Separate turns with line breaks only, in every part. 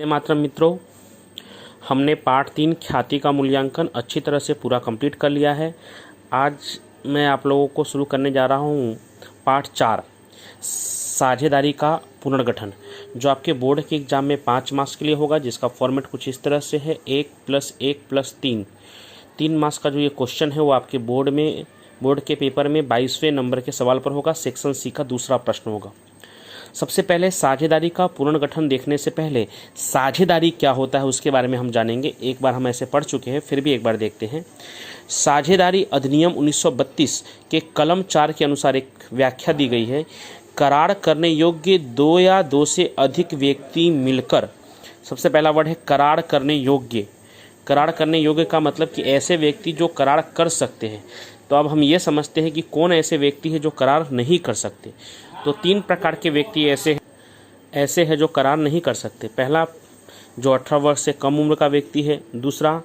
मातरम मित्रों, हमने पाठ 3 ख्याति का मूल्यांकन अच्छी तरह से पूरा कंप्लीट कर लिया है। आज मैं आप लोगों को शुरू करने जा रहा हूँ पाठ 4 साझेदारी का पुनर्गठन, जो आपके बोर्ड के एग्ज़ाम में 5 मार्क्स के लिए होगा, जिसका फॉर्मेट कुछ इस तरह से है 1+1+3। 3 मार्क्स का जो ये क्वेश्चन है वो आपके बोर्ड के पेपर में 22वें नंबर के सवाल पर होगा। सेक्शन सी का दूसरा प्रश्न होगा। सबसे पहले साझेदारी का पुनर्गठन देखने से पहले साझेदारी क्या होता है उसके बारे में हम जानेंगे। एक बार हम ऐसे पढ़ चुके हैं, फिर भी एक बार देखते हैं। साझेदारी अधिनियम 1932 के कलम 4 के अनुसार एक व्याख्या दी गई है। करार करने योग्य 2 या 2 से अधिक व्यक्ति मिलकर, सबसे पहला वर्ड है करार करने योग्य। करार करने योग्य का मतलब कि ऐसे व्यक्ति जो करार कर सकते हैं। तो अब हम ये समझते हैं कि कौन ऐसे व्यक्ति है जो करार नहीं कर सकते। तो 3 प्रकार के व्यक्ति ऐसे हैं जो करार नहीं कर सकते। पहला, जो 18 वर्ष से कम उम्र का व्यक्ति है। दूसरा,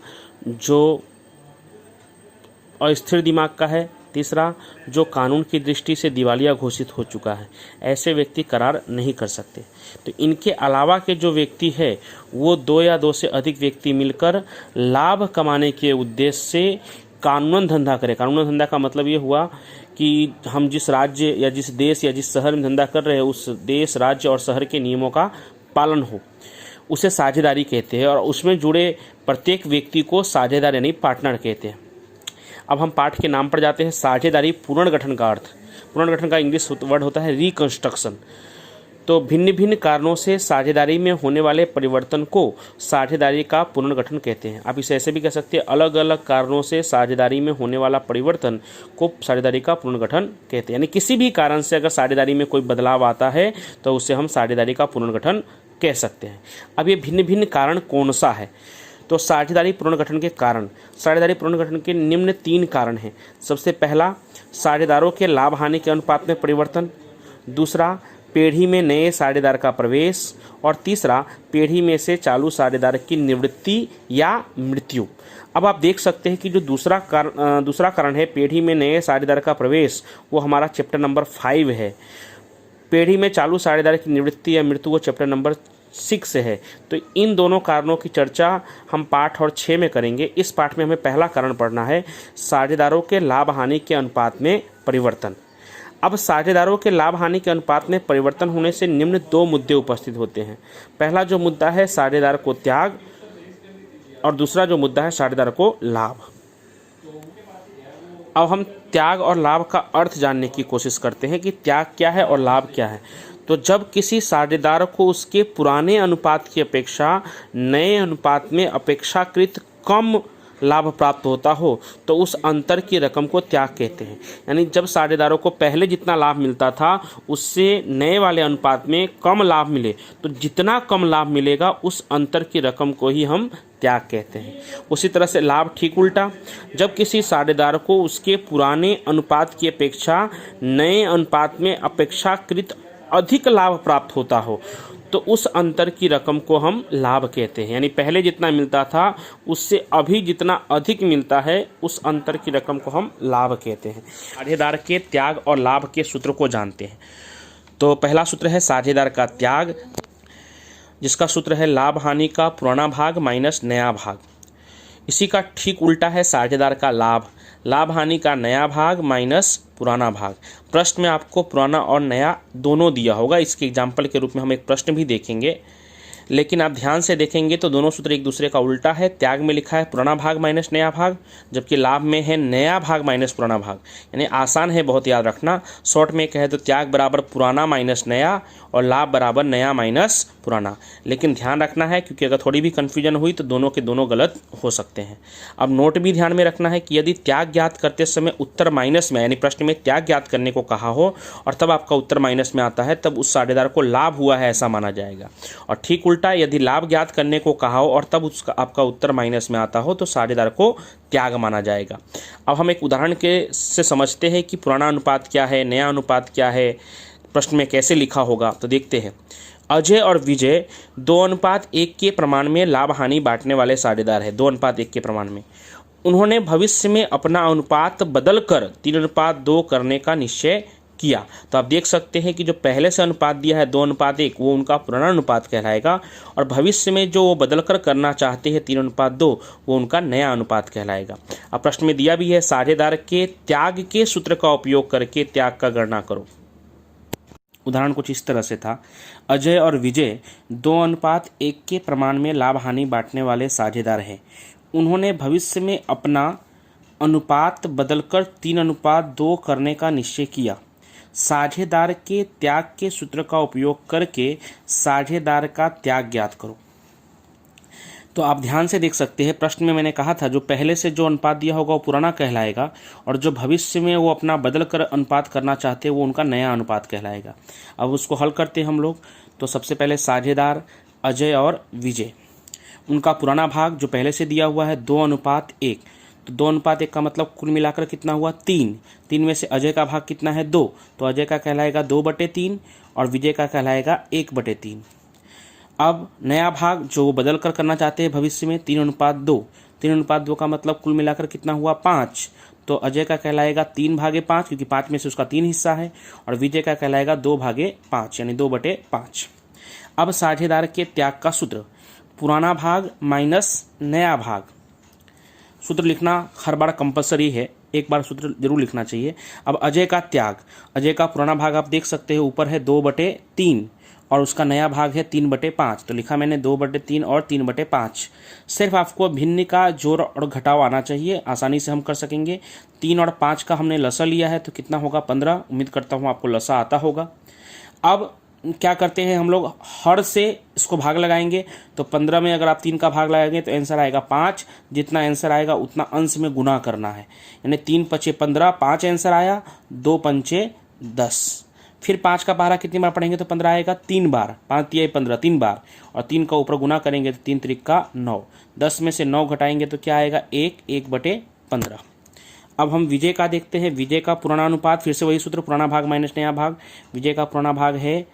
जो अस्थिर दिमाग का है। तीसरा, जो कानून की दृष्टि से दिवालिया घोषित हो चुका है। ऐसे व्यक्ति करार नहीं कर सकते। तो इनके अलावा के जो व्यक्ति है वो 2 या 2 से अधिक व्यक्ति मिलकर लाभ कमाने के उद्देश्य से कानूनन धंधा करें। कानूनन धंधा का मतलब ये हुआ कि हम जिस राज्य या जिस देश या जिस शहर में धंधा कर रहे हैं उस देश, राज्य और शहर के नियमों का पालन हो, उसे साझेदारी कहते हैं। और उसमें जुड़े प्रत्येक व्यक्ति को साझेदार यानी पार्टनर कहते हैं। अब हम पाठ के नाम पर जाते हैं। साझेदारी पुनर्गठन का अर्थ, पुनर्गठन का इंग्लिश वर्ड होता है रिकंस्ट्रक्शन। तो भिन्न भिन्न कारणों से साझेदारी में होने वाले परिवर्तन को साझेदारी का पुनर्गठन कहते हैं। आप इसे ऐसे भी कह सकते हैं, अलग अलग कारणों से साझेदारी में होने वाला परिवर्तन को साझेदारी का पुनर्गठन कहते हैं। यानी किसी भी कारण से अगर साझेदारी में कोई बदलाव आता है तो उसे हम साझेदारी का पुनर्गठन कह सकते हैं। अब ये भिन्न भिन्न कारण कौन सा है? तो साझेदारी पुनर्गठन के कारण, साझेदारी पुनर्गठन के निम्न 3 कारण हैं। सबसे पहला, साझेदारों के लाभ हानि के अनुपात में परिवर्तन। दूसरा, पीढ़ी में नए साझेदार का प्रवेश। और तीसरा, पीढ़ी में से चालू साझेदार की निवृत्ति या मृत्यु। अब आप देख सकते हैं कि जो दूसरा कारण है पीढ़ी में नए साझेदार का प्रवेश, वो हमारा चैप्टर नंबर 5 है। पीढ़ी में चालू साझेदार की निवृत्ति या मृत्यु वो चैप्टर नंबर 6 है। तो इन दोनों कारणों की चर्चा हम पाठ और 6 में करेंगे। इस पाठ में हमें पहला कारण पढ़ना है, साझेदारों के लाभ हानि के अनुपात में परिवर्तन। अब साझेदारों के लाभ हानि के अनुपात में परिवर्तन होने से निम्न 2 मुद्दे उपस्थित होते हैं। पहला जो मुद्दा है साझेदार को त्याग, और दूसरा जो मुद्दा है साझेदार को लाभ। अब हम त्याग और लाभ का अर्थ जानने की कोशिश करते हैं कि त्याग क्या है और लाभ क्या है। तो जब किसी साझेदार को उसके पुराने अनुपात की अपेक्षा नए अनुपात में अपेक्षाकृत कम लाभ प्राप्त होता हो तो उस अंतर की रकम को त्याग कहते हैं। यानी जब साझेदारों को पहले जितना लाभ मिलता था उससे नए वाले अनुपात में कम लाभ मिले तो जितना कम लाभ मिलेगा उस अंतर की रकम को ही हम त्याग कहते हैं। उसी तरह से लाभ ठीक उल्टा, जब किसी साझेदार को उसके पुराने अनुपात की अपेक्षा नए अनुपात में अपेक्षाकृत अधिक लाभ प्राप्त होता हो तो उस अंतर की रकम को हम लाभ कहते हैं। यानी पहले जितना मिलता था उससे अभी जितना अधिक मिलता है उस अंतर की रकम को हम लाभ कहते हैं। साझेदार के त्याग और लाभ के सूत्र को जानते हैं। तो पहला सूत्र है साझेदार का त्याग, जिसका सूत्र है लाभ हानि का पुराना भाग माइनस नया भाग। इसी का ठीक उल्टा है साझेदार का लाभ, लाभ हानि का नया भाग माइनस पुराना भाग। प्रश्न में आपको पुराना और नया दोनों दिया होगा। इसके एग्जाम्पल के रूप में हम एक प्रश्न भी देखेंगे, लेकिन आप ध्यान से देखेंगे तो दोनों सूत्र एक दूसरे का उल्टा है। त्याग में लिखा है पुराना भाग माइनस नया भाग, जबकि लाभ में है नया भाग माइनस पुराना भाग। यानी आसान है, बहुत याद रखना। शॉर्ट में कहे तो त्याग बराबर पुराना माइनस नया और लाभ बराबर नया माइनस पुराना। लेकिन ध्यान रखना है क्योंकि अगर थोड़ी भी कन्फ्यूजन हुई तो दोनों के दोनों गलत हो सकते हैं। अब नोट भी ध्यान में रखना है कि यदि त्याग ज्ञात करते समय उत्तर माइनस में, यानी प्रश्न में त्याग ज्ञात करने को कहा हो और तब आपका उत्तर माइनस में आता है, तब उस साझेदार को लाभ हुआ है ऐसा माना जाएगा। और ठीक उल्टा, यदि लाभ ज्ञात करने को कहा हो और तब उसका आपका उत्तर माइनस में आता हो तो साझेदार को त्याग माना जाएगा। अब हम एक उदाहरण से समझते हैं कि पुराना अनुपात क्या है, नया अनुपात क्या है, प्रश्न में कैसे लिखा होगा। तो देखते हैं। अजय और विजय 2:1 के प्रमाण में लाभ हानि बांटने वाले साझेदार है। 2:1 के प्रमाण में उन्होंने भविष्य में अपना अनुपात बदलकर 3:2 करने का निश्चय किया। तो आप देख सकते हैं कि जो पहले से अनुपात दिया है 2:1 वो उनका पुराना अनुपात कहलाएगा, और भविष्य में जो वो बदलकर करना चाहते हैं 3:2 वो उनका नया अनुपात कहलाएगा। अब प्रश्न में दिया भी है साझेदार के त्याग के सूत्र का उपयोग करके त्याग का गणना करो। उदाहरण कुछ इस तरह से था, अजय और विजय 2:1 के प्रमाण में लाभ हानि बांटने वाले साझेदार हैं। उन्होंने भविष्य में अपना अनुपात बदलकर 3:2 करने का निश्चय किया। साझेदार के त्याग के सूत्र का उपयोग करके साझेदार का त्याग ज्ञात करो। तो आप ध्यान से देख सकते हैं, प्रश्न में मैंने कहा था जो पहले से जो अनुपात दिया होगा वो पुराना कहलाएगा, और जो भविष्य में वो अपना बदल कर अनुपात करना चाहते हैं वो उनका नया अनुपात कहलाएगा। अब उसको हल करते हैं हम लोग। तो सबसे पहले साझेदार अजय और विजय, उनका पुराना भाग जो पहले से दिया हुआ है 2:1। तो 2:1 का मतलब कुल मिलाकर कितना हुआ 3। 3 में से अजय का भाग कितना है 2, तो अजय का कहलाएगा 2/3 और विजय का कहलाएगा 1/3। अब नया भाग जो वो बदल कर करना चाहते हैं भविष्य में 3:2। 3:2 का मतलब कुल मिलाकर कितना हुआ 5, तो अजय का कहलाएगा 3/5 क्योंकि 5 में से उसका 3 हिस्सा है, और विजय का कहलाएगा 2/5 यानी 2/5। अब साझेदार के त्याग का सूत्र, पुराना भाग माइनस नया भाग। सूत्र लिखना हर बार कंपलसरी है, एक बार सूत्र जरूर लिखना चाहिए। अब अजय का त्याग, अजय का पुराना भाग आप देख सकते हैं ऊपर है 2/3 और उसका नया भाग है 3/5, तो लिखा मैंने 2/3 और 3/5। सिर्फ आपको भिन्न का जोड़ और घटाव आना चाहिए, आसानी से हम कर सकेंगे। 3 और 5 का हमने लसा लिया है तो कितना होगा 15। उम्मीद करता हूँ आपको लसा आता होगा। अब क्या करते हैं हम लोग, हर से इसको भाग लगाएंगे, तो 15 में अगर आप 3 का भाग लगाएंगे तो आंसर आएगा 5। जितना आंसर आएगा उतना अंश में गुना करना है, यानी 3×5 = 15, 5 आंसर आया, 2×5 = 10। फिर 5 का पहाड़ा कितनी बार पढ़ेंगे तो 15 आएगा 3 बार, 5×3 = 15 3 बार, और 3 का ऊपर गुना करेंगे तो 3×3 = 9। 10 में से 9 घटाएंगे तो क्या आएगा 1/15। अब हम विजय का देखते हैं। विजय का पुराना अनुपात, फिर से वही सूत्र, पुराना भाग माइनस नया भाग। विजय का पुराना भाग है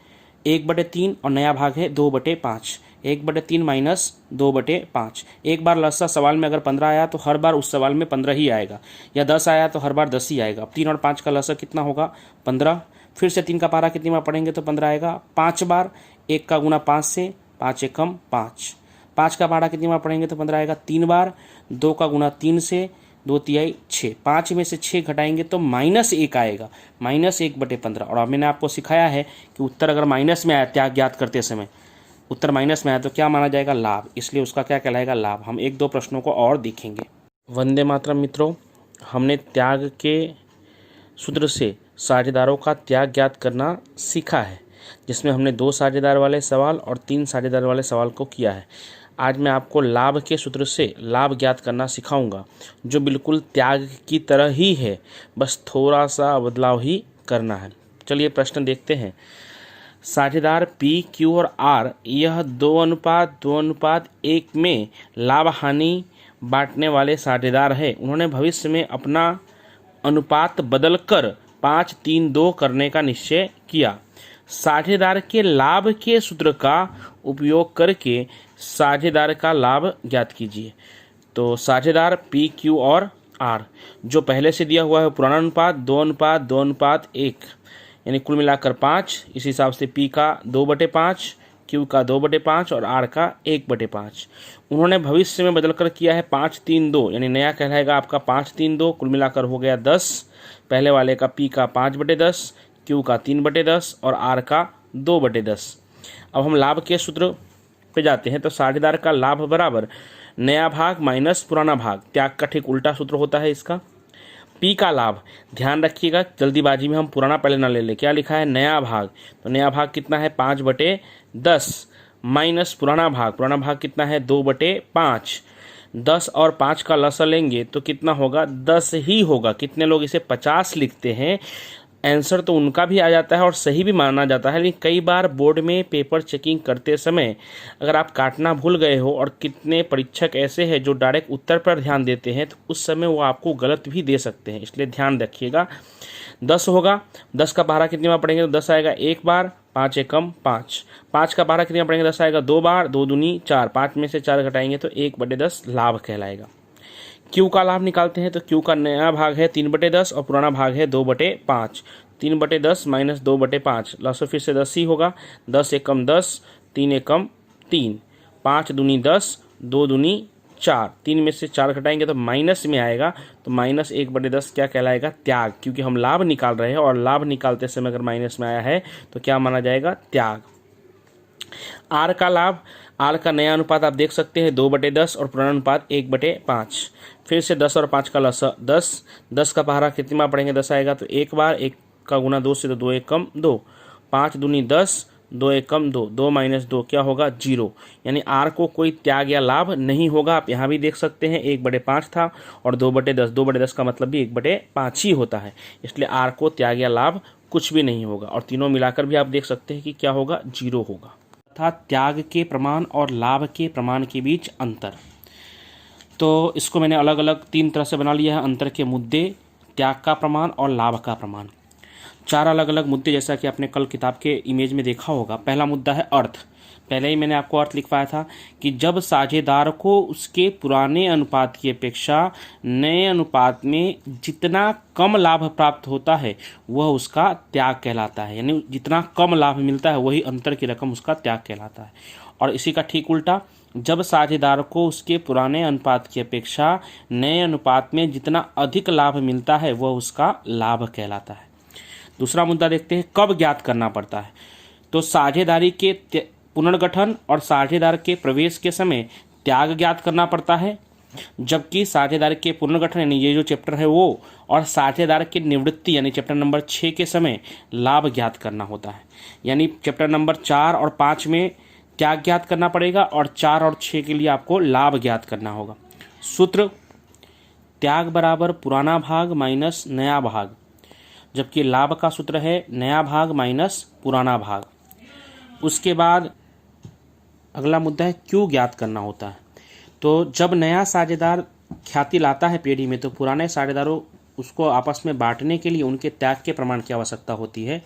1/3 और नया भाग है 2/5। 1/3 माइनस 2/5। एक बार लस्सा सवाल में अगर 15 आया तो हर बार उस सवाल में 15 ही आएगा, या 10 आया तो हर बार 10 ही आएगा। अब 3 और 5 का लस्सा कितना होगा 15। फिर से 3 का पारा कितनी बार पढ़ेंगे तो 15 आएगा 5 बार। 1 का गुना 5 से, 5 एकम 5। 5 का पारा कितनी बार पढ़ेंगे तो 15 आएगा 3 बार। 2 का गुना 3 से, 2×3 = 6। 5 में से 6 घटाएंगे तो -1 आएगा, -1/15। और अब मैंने आपको सिखाया है कि उत्तर अगर माइनस में आया, त्याग ज्ञात करते समय उत्तर माइनस में आया तो क्या माना जाएगा लाभ, इसलिए उसका क्या कहलाएगा लाभ। हम 1-2 प्रश्नों को और देखेंगे। वंदे मातरम मित्रों, हमने त्याग के सूत्र से साझेदारों का त्याग ज्ञात करना सीखा है, जिसमें हमने 2 साझेदार वाले सवाल और 3 साझेदार वाले सवाल को किया है। आज मैं आपको लाभ के सूत्र से लाभ ज्ञात करना सिखाऊंगा, जो बिल्कुल त्याग की तरह ही है, बस थोड़ा सा बदलाव ही करना है। चलिए प्रश्न देखते हैं। साझेदार P, Q और R यह 2:1 में लाभ हानि बांटने वाले साझेदार हैं। उन्होंने भविष्य में अपना अनुपात बदलकर 5:3:2 करने का निश्चय किया। साझेदार के लाभ के सूत्र का उपयोग करके साझेदार का लाभ ज्ञात कीजिए। तो साझेदार P, Q और R जो पहले से दिया हुआ है पुराना अनुपात 2:2:1 यानी कुल मिलाकर 5। इस हिसाब से P का 2/5, Q का 2/5 और R का 1/5। उन्होंने भविष्य में बदलकर किया है 5:3:2 यानी नया कहलाएगा आपका 5:3:2, कुल मिलाकर हो गया 10। पहले वाले का P का 5/10, Q का 3/10 और R का 2/10। अब हम लाभ के सूत्र पे जाते हैं। तो साझेदार का लाभ बराबर नया भाग माइनस पुराना भाग, त्याग का ठीक उल्टा सूत्र होता है इसका। P का लाभ, ध्यान रखिएगा जल्दीबाजी में हम पुराना पहले ना ले लें। क्या लिखा है नया भाग, तो नया भाग कितना है 5/10 माइनस पुराना भाग कितना है 2/5। 10 और 5 का लसा लेंगे तो कितना होगा 10 ही होगा। कितने लोग इसे 50 लिखते हैं, आंसर तो उनका भी आ जाता है और सही भी माना जाता है, लेकिन कई बार बोर्ड में पेपर चेकिंग करते समय अगर आप काटना भूल गए हो, और कितने परीक्षक ऐसे हैं जो डायरेक्ट उत्तर पर ध्यान देते हैं, तो उस समय वो आपको गलत भी दे सकते हैं, इसलिए ध्यान रखिएगा। 10 होगा, 10 का पहाड़ा कितनी बार पढ़ेंगे तो 10 आएगा 1 बार, 5 एकम 5। 5 का पहाड़ा कितनी बार पढ़ेंगे 10 आएगा 2 बार, 2 दूनी 4। 5 में से 4 घटाएंगे तो 1/10 लाभ कहलाएगा। क्यू का लाभ निकालते हैं तो क्यू का नया भाग है 3/10 और पुराना भाग है 2/5। 3/10 माइनस 2/5 लास्ट फिर से 10 ही होगा। 10 एकम 10, 3 एकम 3, 5 दूनी 10, 2 दूनी 4, 3 में से 4 घटाएंगे तो माइनस में आएगा, तो माइनस 1/10 क्या कहलाएगा? त्याग, क्योंकि हम लाभ निकाल रहे हैं और लाभ निकालते समय अगर माइनस में आया है तो क्या माना जाएगा? त्याग। आर का लाभ, आर का नया अनुपात आप देख सकते हैं 2/10 और पुराना अनुपात 1/5। फिर से 10 और 5 का लसा 10, 10 का पहाड़ा कितनी बार पढ़ेंगे? 10 आएगा तो एक बार, 1 का गुना 2 से तो 2 एकम 2, 5 दूनी 10, 2 एकम 2, 2 माइनस 2 क्या होगा? 0। यानी आर को कोई त्याग या लाभ नहीं होगा। आप यहाँ भी देख सकते हैं 1/5 था और 2/10, 2/10 का मतलब भी 1/5 ही होता है, इसलिए आर को त्याग या लाभ कुछ भी नहीं होगा। और तीनों मिलाकर भी आप देख सकते हैं कि क्या होगा? 0 होगा। तथा त्याग के प्रमाण और लाभ के प्रमाण के बीच अंतर, तो इसको मैंने अलग अलग 3 तरह से बना लिया है। अंतर के मुद्दे, त्याग का प्रमाण और लाभ का प्रमाण। 4 अलग अलग मुद्दे, जैसा कि आपने कल किताब के इमेज में देखा होगा। पहला मुद्दा है अर्थ। पहले ही मैंने आपको अर्थ लिखवाया था कि जब साझेदार को उसके पुराने अनुपात की अपेक्षा नए अनुपात में जितना कम लाभ प्राप्त होता है वह उसका त्याग कहलाता है। यानी जितना कम लाभ मिलता है वही अंतर की रकम उसका त्याग कहलाता है। और इसी का ठीक उल्टा, जब साझेदार को उसके पुराने अनुपात की अपेक्षा नए अनुपात में जितना अधिक लाभ मिलता है वह उसका लाभ कहलाता है। दूसरा मुद्दा देखते हैं, कब ज्ञात करना पड़ता है। तो साझेदारी के पुनर्गठन और साझेदार के प्रवेश के समय त्याग ज्ञात करना पड़ता है, जबकि साझेदार के पुनर्गठन यानी ये जो चैप्टर है वो, और साझेदार की निवृत्ति यानी चैप्टर नंबर 6 के समय लाभ ज्ञात करना होता है। यानी चैप्टर नंबर 4 और 5 में त्याग ज्ञात करना पड़ेगा और 4 और 6 के लिए आपको लाभ ज्ञात करना होगा। सूत्र, त्याग बराबर पुराना भाग माइनस नया भाग, जबकि लाभ का सूत्र है नया भाग माइनस पुराना भाग। उसके बाद अगला मुद्दा है क्यों ज्ञात करना होता है। तो जब नया साझेदार ख्याति लाता है पीढ़ी में तो पुराने साझेदारों उसको आपस में बांटने के लिए उनके त्याग के प्रमाण की आवश्यकता होती है,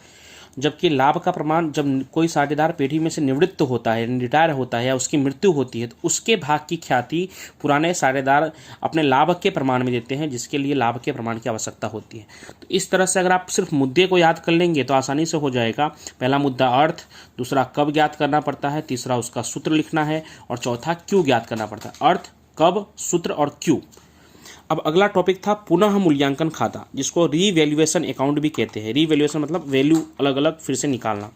जबकि लाभ का प्रमाण जब कोई साझेदार पीढ़ी में से निवृत्त होता है, रिटायर होता है या उसकी मृत्यु होती है तो उसके भाग की ख्याति पुराने साझेदार अपने लाभ के प्रमाण में देते हैं, जिसके लिए लाभ के प्रमाण की आवश्यकता होती है। तो इस तरह से अगर आप सिर्फ मुद्दे को याद कर लेंगे तो आसानी से हो जाएगा। पहला मुद्दा अर्थ, दूसरा कब ज्ञात करना पड़ता है, तीसरा उसका सूत्र लिखना है और चौथा क्यों ज्ञात करना पड़ता है। अर्थ, कब, सूत्र और क्यों। अब अगला टॉपिक था पुनः मूल्यांकन खाता, जिसको रीवैल्यूएशन अकाउंट भी कहते हैं। रीवैल्यूएशन मतलब वैल्यू अलग अलग फिर से निकालना।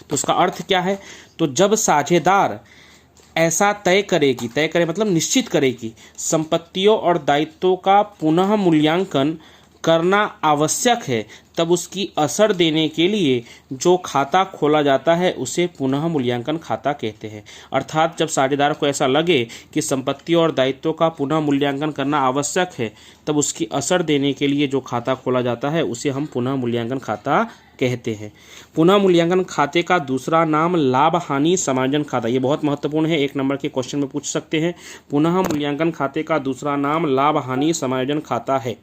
तो उसका अर्थ क्या है, तो जब साझेदार ऐसा तय करे मतलब निश्चित करे कि संपत्तियों और दायित्वों का पुनः मूल्यांकन करना आवश्यक है, तब उसकी असर देने के लिए जो खाता खोला जाता है उसे पुनः मूल्यांकन खाता कहते हैं। अर्थात जब साझेदार को ऐसा लगे कि संपत्तियों और दायित्वों का पुनः मूल्यांकन करना आवश्यक है, तब उसकी असर देने के लिए जो खाता खोला जाता है उसे हम पुनः मूल्यांकन खाता कहते हैं। पुनः मूल्यांकन खाते का दूसरा नाम लाभ हानि समायोजन खाता, ये बहुत महत्वपूर्ण है, 1 नंबर के क्वेश्चन में पूछ सकते हैं। पुनः मूल्यांकन खाते का दूसरा नाम लाभ हानि समायोजन खाता है।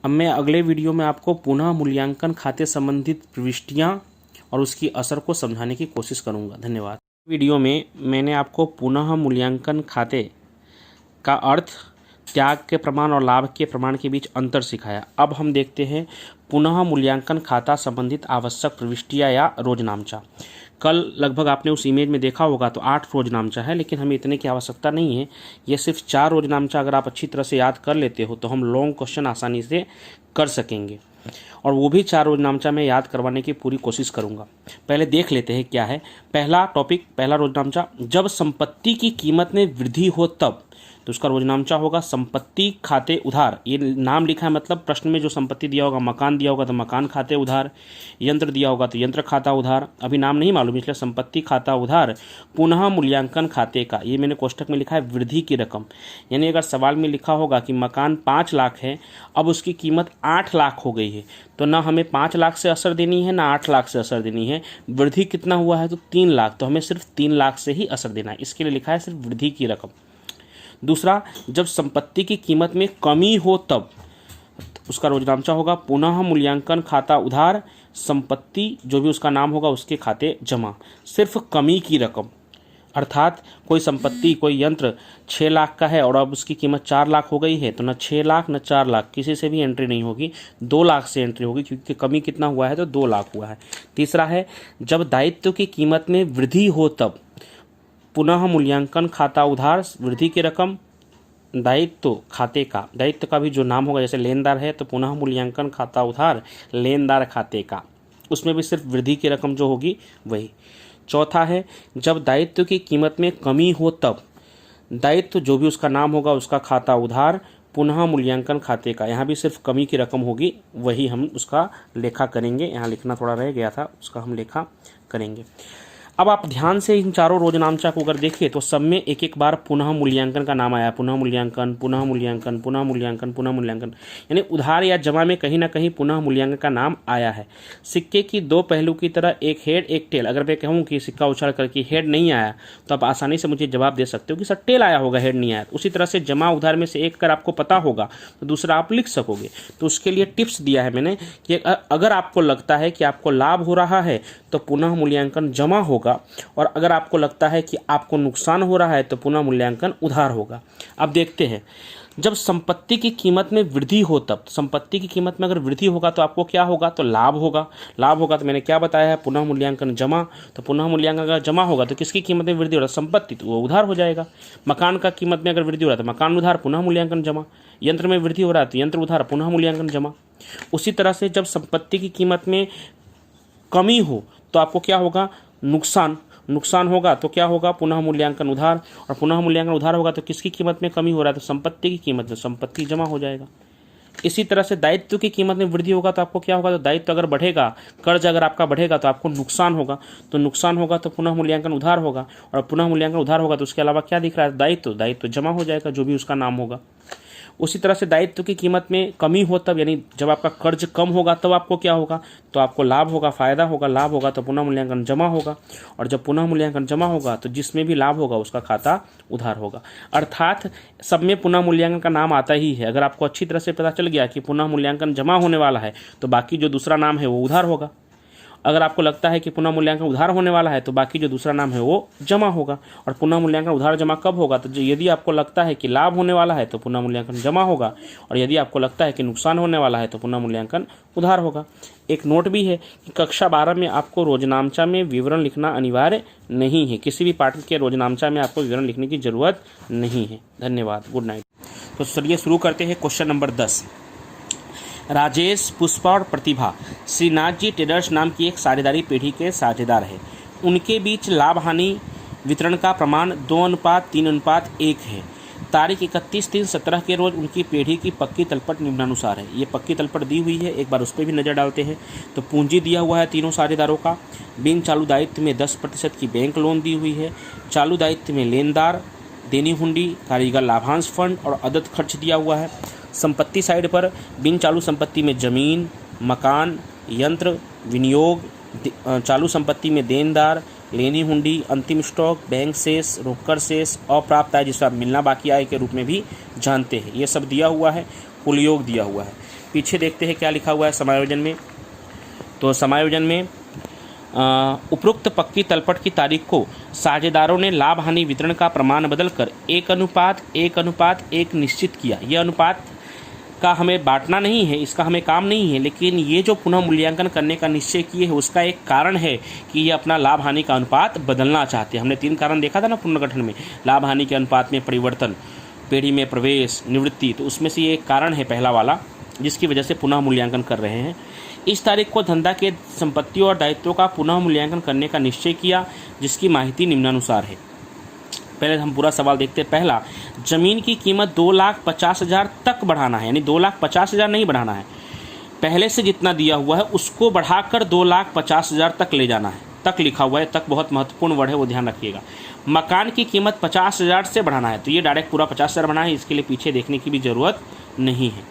अब मैं अगले वीडियो में आपको पुनः मूल्यांकन खाते संबंधित प्रविष्टियां और उसकी असर को समझाने की कोशिश करूंगा। धन्यवाद। वीडियो में मैंने आपको पुनः मूल्यांकन खाते का अर्थ, त्याग के प्रमाण और लाभ के प्रमाण के बीच अंतर सिखाया। अब हम देखते हैं पुनः मूल्यांकन खाता संबंधित आवश्यक प्रविष्टियां या रोजनामचा। कल लगभग आपने उस इमेज में देखा होगा तो 8 रोजनामचा है, लेकिन हमें इतने की आवश्यकता नहीं है। ये सिर्फ 4 रोजनामचा अगर आप अच्छी तरह से याद कर लेते हो तो हम लॉन्ग क्वेश्चन आसानी से कर सकेंगे, और वो भी 4 रोजनामचा मैं याद करवाने की पूरी कोशिश करूंगा। पहले देख लेते हैं क्या है। पहला टॉपिक, पहला रोजनामचा, जब संपत्ति की कीमत में वृद्धि हो तब, तो उसका रोजनामचा होगा संपत्ति खाते उधार। ये नाम लिखा है मतलब प्रश्न में जो संपत्ति दिया होगा, मकान दिया होगा तो मकान खाते उधार, यंत्र दिया होगा तो यंत्र खाता उधार। अभी नाम नहीं मालूम इसलिए संपत्ति खाता उधार पुनः मूल्यांकन खाते का, ये मैंने कोष्टक में लिखा है वृद्धि की रकम। यानी अगर सवाल में लिखा होगा कि मकान 5 लाख है, अब उसकी कीमत 8 लाख हो गई है, तो ना हमें 5 लाख से असर देनी है ना 8 लाख से असर देनी है। वृद्धि कितना हुआ है तो 3 लाख, तो हमें सिर्फ 3 लाख से ही असर देना है, इसके लिए लिखा है सिर्फ वृद्धि की रकम। दूसरा, जब संपत्ति की कीमत में कमी हो तब, उसका रोजनामचा होगा पुनः मूल्यांकन खाता उधार, संपत्ति जो भी उसका नाम होगा उसके खाते जमा, सिर्फ कमी की रकम। अर्थात कोई संपत्ति, कोई यंत्र 6 लाख का है और अब उसकी कीमत 4 लाख हो गई है, तो न 6 लाख न 4 लाख किसी से भी एंट्री नहीं होगी, 2 लाख से एंट्री होगी, क्योंकि कमी कितना हुआ है तो 2 लाख हुआ है। तीसरा है, जब दायित्व की कीमत में वृद्धि हो तब पुनः मूल्यांकन खाता उधार, वृद्धि की रकम दायित्व खाते का, दायित्व का भी जो नाम होगा, जैसे लेनदार है तो पुनः मूल्यांकन खाता उधार लेनदार खाते का, उसमें भी सिर्फ वृद्धि की रकम जो होगी वही। चौथा है, जब दायित्व की कीमत में कमी हो तब दायित्व जो भी उसका नाम होगा उसका खाता उधार पुनः मूल्यांकन खाते का, यहाँ भी सिर्फ कमी की रकम होगी, वही हम उसका लेखा करेंगे। यहाँ लिखना थोड़ा रह गया था, उसका हम लेखा करेंगे। अब आप ध्यान से इन चारों रोजनामचा को अगर देखिए तो सब में एक एक बार पुनः मूल्यांकन का नाम आया, पुनः मूल्यांकन, पुनः मूल्यांकन, पुनः मूल्यांकन, पुनः मूल्यांकन, यानी उधार या जमा में कहीं ना कहीं पुनः मूल्यांकन का नाम आया है। सिक्के की दो पहलू की तरह एक हेड एक टेल, अगर मैं कहूँ कि सिक्का उछाल करके हेड नहीं आया तो आप आसानी से मुझे जवाब दे सकते हो कि सर टेल आया होगा, हेड नहीं आया। उसी तरह से जमा उधार में से एक अगर आपको पता होगा तो दूसरा आप लिख सकोगे। तो उसके लिए टिप्स दिया है मैंने कि अगर आपको लगता है कि आपको लाभ हो रहा है तो पुनः मूल्यांकन जमा होगा, और अगर आपको लगता है कि आपको नुकसान हो रहा है तो पुनः मूल्यांकन उधार होगा। अब देखते हैं, जब संपत्ति की कीमत में वृद्धि हो तब, संपत्ति की कीमत में अगर वृद्धि होगा तो आपको क्या होगा, तो लाभ होगा। लाभ होगा तो मैंने क्या बताया है, पुनः मूल्यांकन जमा, तो पुनः मूल्यांकन अगर जमा होगा तो किसकी कीमत में वृद्धि हो रहा है, संपत्ति, तो वो उधार हो जाएगा। मकान का कीमत में अगर वृद्धि हो रहा है तो मकान उधार, पुनः मूल्यांकन जमा। यंत्र में वृद्धि हो रहा है तो यंत्र उधार, पुनः मूल्यांकन जमा। उसी तरह से जब संपत्ति की कीमत में कमी हो तो आपको क्या होगा, नुकसान, नुकसान होगा तो क्या होगा, पुनः मूल्यांकन उधार, और पुनः मूल्यांकन उधार होगा तो किसकी कीमत में कमी हो रहा है, तो संपत्ति की कीमत में, संपत्ति जमा हो जाएगा। इसी तरह से दायित्व की कीमत में वृद्धि होगा तो आपको क्या होगा, तो दायित्व अगर बढ़ेगा, कर्ज अगर आपका बढ़ेगा तो आपको नुकसान होगा, तो नुकसान होगा तो पुनः मूल्यांकन उधार होगा, और पुनः मूल्यांकन उधार होगा तो उसके अलावा क्या दिख रहा है, दायित्व, दायित्व जमा हो जाएगा जो भी उसका नाम होगा। उसी तरह से दायित्व की कीमत में कमी हो तब, यानी जब आपका कर्ज कम होगा तब आपको क्या होगा, तो आपको लाभ होगा, फायदा होगा, लाभ होगा तो पुनः मूल्यांकन जमा होगा, और जब पुनः मूल्यांकन जमा होगा तो जिसमें भी लाभ होगा उसका खाता उधार होगा। अर्थात सब में पुनः मूल्यांकन का नाम आता ही है। अगर आपको अच्छी तरह से पता चल गया कि पुनः मूल्यांकन जमा होने वाला है तो बाकी जो दूसरा नाम है वो उधार होगा। अगर आपको लगता है कि पुनः मूल्यांकन उधार होने वाला है तो बाकी जो दूसरा नाम है वो जमा होगा। और पुनः मूल्यांकन उधार जमा कब होगा, तो यदि आपको लगता है कि लाभ होने वाला है तो पुनः मूल्यांकन जमा होगा, और यदि आपको लगता है कि नुकसान होने वाला है तो पुनः मूल्यांकन उधार होगा। एक नोट भी है कि कक्षा 12 में आपको रोजनामचा में विवरण लिखना अनिवार्य नहीं है। किसी भी पाठ के रोजनामचा में आपको विवरण लिखने की जरूरत नहीं है। धन्यवाद, गुड नाइट। तो चलिए शुरू करते हैं। Question number 10। राजेश, पुष्पा और प्रतिभा श्रीनाथ जी ट्रेडर्स नाम की एक साझेदारी पेढ़ी के साझेदार हैं। उनके बीच लाभ हानि वितरण का प्रमाण 2:3:1 है। तारीख 31/3/17 के रोज उनकी पेढ़ी की पक्की तलपट निम्नानुसार है। ये पक्की तलपट दी हुई है, एक बार उस पर भी नज़र डालते हैं। तो पूंजी दिया हुआ है तीनों साझेदारों का। बिन चालू दायित्व में 10% की बैंक लोन दी हुई है। चालू दायित्व में लेनदार, देनी हुंडी, कारीगर लाभांश फंड और अदद खर्च दिया हुआ है। संपत्ति साइड पर बिन चालू संपत्ति में जमीन, मकान, यंत्र, विनियोग, चालू संपत्ति में देनदार, लेनी हुंडी, अंतिम स्टॉक, बैंक शेष, रोकड़ शेष, अप्राप्त आय जिसे आप मिलना बाकी आय के रूप में भी जानते हैं, ये सब दिया हुआ है। कुल योग दिया हुआ है। पीछे देखते हैं क्या लिखा हुआ है समायोजन में। तो समायोजन में उपरोक्त पक्की तलपट की तारीख को साझेदारों ने लाभ हानि वितरण का प्रमाण बदलकर 1:1:1 निश्चित किया। यह अनुपात का हमें बांटना नहीं है, इसका हमें काम नहीं है, लेकिन ये जो पुनः मूल्यांकन करने का निश्चय किए है उसका एक कारण है कि ये अपना लाभ हानि का अनुपात बदलना चाहते हैं। हमने 3 कारण देखा था ना पुनर्गठन में, लाभ हानि के अनुपात में परिवर्तन, पेढ़ी में प्रवेश, निवृत्ति, तो उसमें से ये एक कारण है पहला वाला जिसकी वजह से पुनः मूल्यांकन कर रहे हैं। इस तारीख को धंधा के संपत्तियों और दायित्वों का पुनः मूल्यांकन करने का निश्चय किया, जिसकी माहिती निम्नानुसार है। पहले हम पूरा सवाल देखते हैं। पहला, जमीन की कीमत 2,50,000 तक बढ़ाना है, यानी 2,50,000 नहीं बढ़ाना है, पहले से जितना दिया हुआ है उसको बढ़ाकर 2,50,000 तक ले जाना है। तक लिखा हुआ है, तक बहुत महत्वपूर्ण वर्ड है, वो ध्यान रखिएगा। मकान की कीमत 50,000 से बढ़ाना है, तो ये डायरेक्ट पूरा 50,000 बढ़ाना है, इसके लिए पीछे देखने की भी जरूरत नहीं है।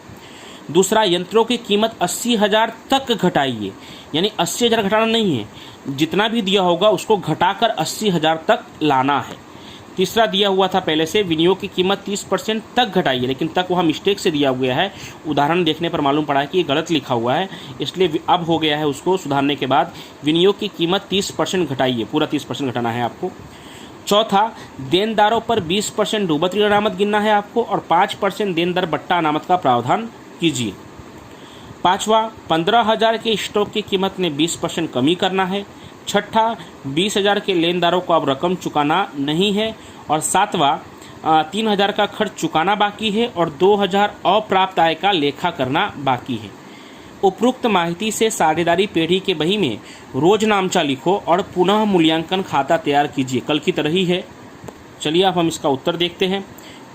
दूसरा, यंत्रों की कीमत 80,000 तक घटाइए, यानी 80,000 घटाना नहीं है, जितना भी दिया होगा उसको घटाकर 80,000 तक लाना है। तीसरा दिया हुआ था पहले से, विनियोग की कीमत 30% तक घटाइए, लेकिन तक वहाँ मिस्टेक से दिया हुआ है, उदाहरण देखने पर मालूम पड़ा है कि ये गलत लिखा हुआ है, इसलिए अब हो गया है, उसको सुधारने के बाद विनियोग की कीमत 30% घटाइए, पूरा 30% घटाना है आपको। चौथा, देनदारों पर 20% डूबत ऋण अनामत गिनना है आपको और 5% देनदार बट्टा अनामत का प्रावधान कीजिए। पांचवा, 15,000 के स्टॉक की कीमत में 20% कमी करना है। छठा, 20,000 के लेनदारों को अब रकम चुकाना नहीं है। और सातवां, 3,000 का खर्च चुकाना बाकी है और 2,000 अप्राप्त आय का लेखा करना बाकी है। उपरोक्त माहिती से साझेदारी पेढ़ी के बही में रोज नामचा लिखो और पुनः मूल्यांकन खाता तैयार कीजिए। कल की तरह ही है। चलिए अब हम इसका उत्तर देखते हैं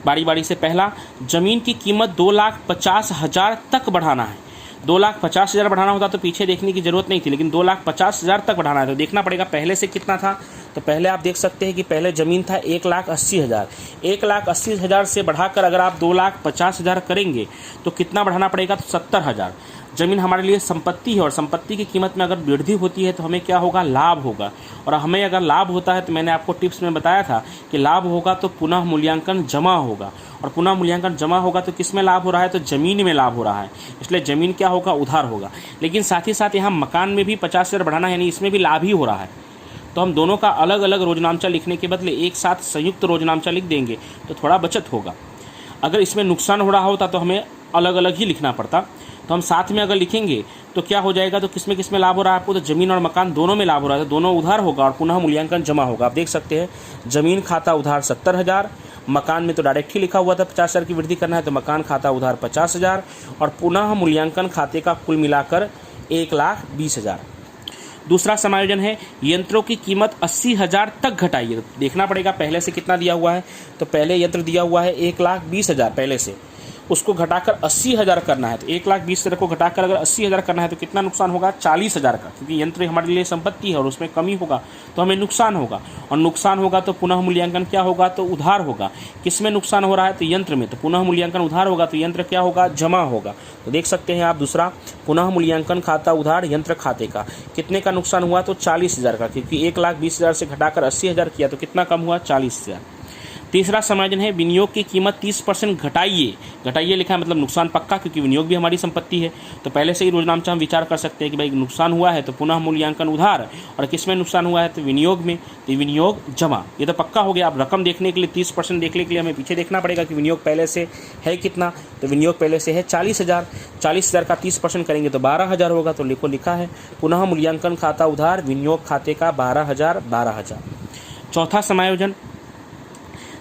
बारी बारी से। पहला, जमीन की कीमत 2,50,000 तक बढ़ाना है। 2,50,000 बढ़ाना होता तो पीछे देखने की जरूरत नहीं थी, लेकिन 2,50,000 तक बढ़ाना है तो देखना पड़ेगा पहले से कितना था। तो पहले आप देख सकते हैं कि पहले ज़मीन था 1,80,000। 1,80,000 से बढ़ाकर अगर आप 2,50,000 करेंगे तो कितना बढ़ाना पड़ेगा, तो 70,000। ज़मीन हमारे लिए संपत्ति है और संपत्ति की कीमत में अगर वृद्धि होती है तो हमें क्या होगा, लाभ होगा। और हमें अगर लाभ होता है तो मैंने आपको टिप्स में बताया था कि लाभ होगा तो पुनः मूल्यांकन जमा होगा, और पुनः मूल्यांकन जमा होगा तो किस में लाभ हो रहा है, तो ज़मीन में लाभ हो रहा है। इसलिए ज़मीन क्या होगा, उधार होगा। लेकिन साथ ही साथ यहाँ मकान में भी 50,000 बढ़ाना है, यानी इसमें भी लाभ ही हो रहा है। तो हम दोनों का अलग अलग रोजनामचा लिखने के बदले एक साथ संयुक्त रोजनामचा लिख देंगे तो थोड़ा बचत होगा। अगर इसमें नुकसान हो रहा होता तो हमें अलग अलग ही लिखना पड़ता। तो हम साथ में अगर लिखेंगे तो क्या हो जाएगा, तो किसमें लाभ हो रहा है आपको, तो ज़मीन और मकान दोनों में लाभ हो रहा है, तो दोनों उधार होगा और पुनः मूल्यांकन जमा होगा। आप देख सकते हैं ज़मीन खाता उधार 70,000, मकान में तो डायरेक्ट ही लिखा हुआ था 50,000 की वृद्धि करना है, तो मकान खाता उधार 50,000 और पुनः मूल्यांकन खाते का कुल मिलाकर 1,20,000। दूसरा समायोजन है, यंत्रों की कीमत 80,000 तक घटाइए। तो देखना पड़ेगा पहले से कितना दिया हुआ है, तो पहले यंत्र दिया हुआ है 1,20,000 पहले से, उसको घटाकर 80,000 करना है। तो 1,20,000 को घटाकर अगर 80,000 करना है तो कितना नुकसान होगा, 40,000 का, क्योंकि यंत्र हमारे लिए संपत्ति है और उसमें कमी होगा तो हमें नुकसान होगा। और नुकसान होगा तो पुनः मूल्यांकन क्या होगा, तो उधार होगा। किस में नुकसान हो रहा है, तो यंत्र में, तो पुनः मूल्यांकन उधार होगा तो यंत्र क्या होगा, जमा होगा। तो देख सकते हैं आप दूसरा, पुनः मूल्यांकन खाता उधार यंत्र खाते का कितने का नुकसान हुआ, तो 40,000 का, क्योंकि 1,20,000 से घटाकर 80,000 किया तो कितना कम हुआ, 40,000। तीसरा समायोजन है, विनियोग की कीमत 30% घटाइए लिखा है, मतलब नुकसान पक्का, क्योंकि विनियोग भी हमारी संपत्ति है। तो पहले से ही रोजनामचा हम विचार कर सकते हैं कि भाई नुकसान हुआ है तो पुनः मूल्यांकन उधार, और किस में नुकसान हुआ है, तो विनियोग में, तो विनियोग जमा, ये तो पक्का हो गया। अब रकम देखने के लिए 30% देखने के लिए हमें पीछे देखना पड़ेगा कि विनियोग पहले से है कितना, तो विनियोग पहले से है 40,000। 40,000 का 30% करेंगे तो 12,000 होगा, तो लिखा है पुनः मूल्यांकन खाता उधार विनियोग खाते का 12,000। चौथा समायोजन,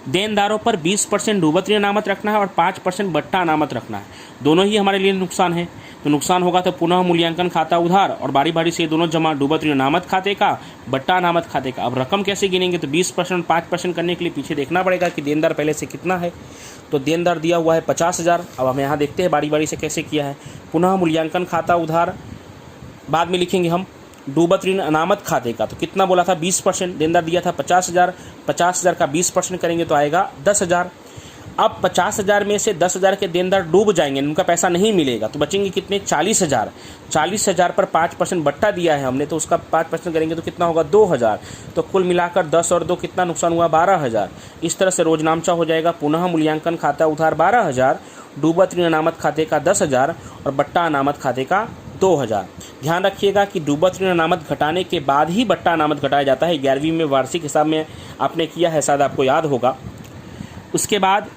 देनदारों पर 20% डूबत ऋण अनामत रखना है और 5% बट्टा अनामत रखना है। दोनों ही हमारे लिए नुकसान है, तो नुकसान होगा तो पुनः मूल्यांकन खाता उधार और बारी बारी से दोनों जमा, डूबत ऋण अनामत खाते का, बट्टा अनामत खाते का। अब रकम कैसे गिनेंगे, तो 20% 5% करने के लिए पीछे देखना पड़ेगा कि देनदार पहले से कितना है। तो देनदार दिया हुआ है 50,000। अब हम यहाँ देखते हैं बारी बारी से कैसे किया है। पुनः मूल्यांकन खाता उधार बाद में लिखेंगे हम, डूबत ऋण अनामत खाते का तो कितना बोला था, 20%। देनदार दिया था 50,000, 50,000 का 20% करेंगे तो आएगा 10,000। अब 50,000 में से 10,000 के देनदार डूब जाएंगे, उनका पैसा नहीं मिलेगा, तो बचेंगे कितने, 40,000। 40,000 पर 5% बट्टा दिया है हमने, तो उसका 5% करेंगे तो कितना होगा, 2,000। तो कुल मिलाकर 10 और 2 कितना नुकसान हुआ, 12,000। इस तरह से रोजनामचा हो जाएगा, पुनः मूल्यांकन खाता उधार 12,000, डूबत ऋण अनामत खाते का 10,000 और बट्टा अनामत खाते का 2,000। ध्यान रखिएगा कि डूबत ऋण अनामत घटाने के बाद ही बट्टा अनामत घटाया जाता है। 11वीं में वार्षिक हिसाब में आपने किया है, शायद आपको याद होगा। उसके बाद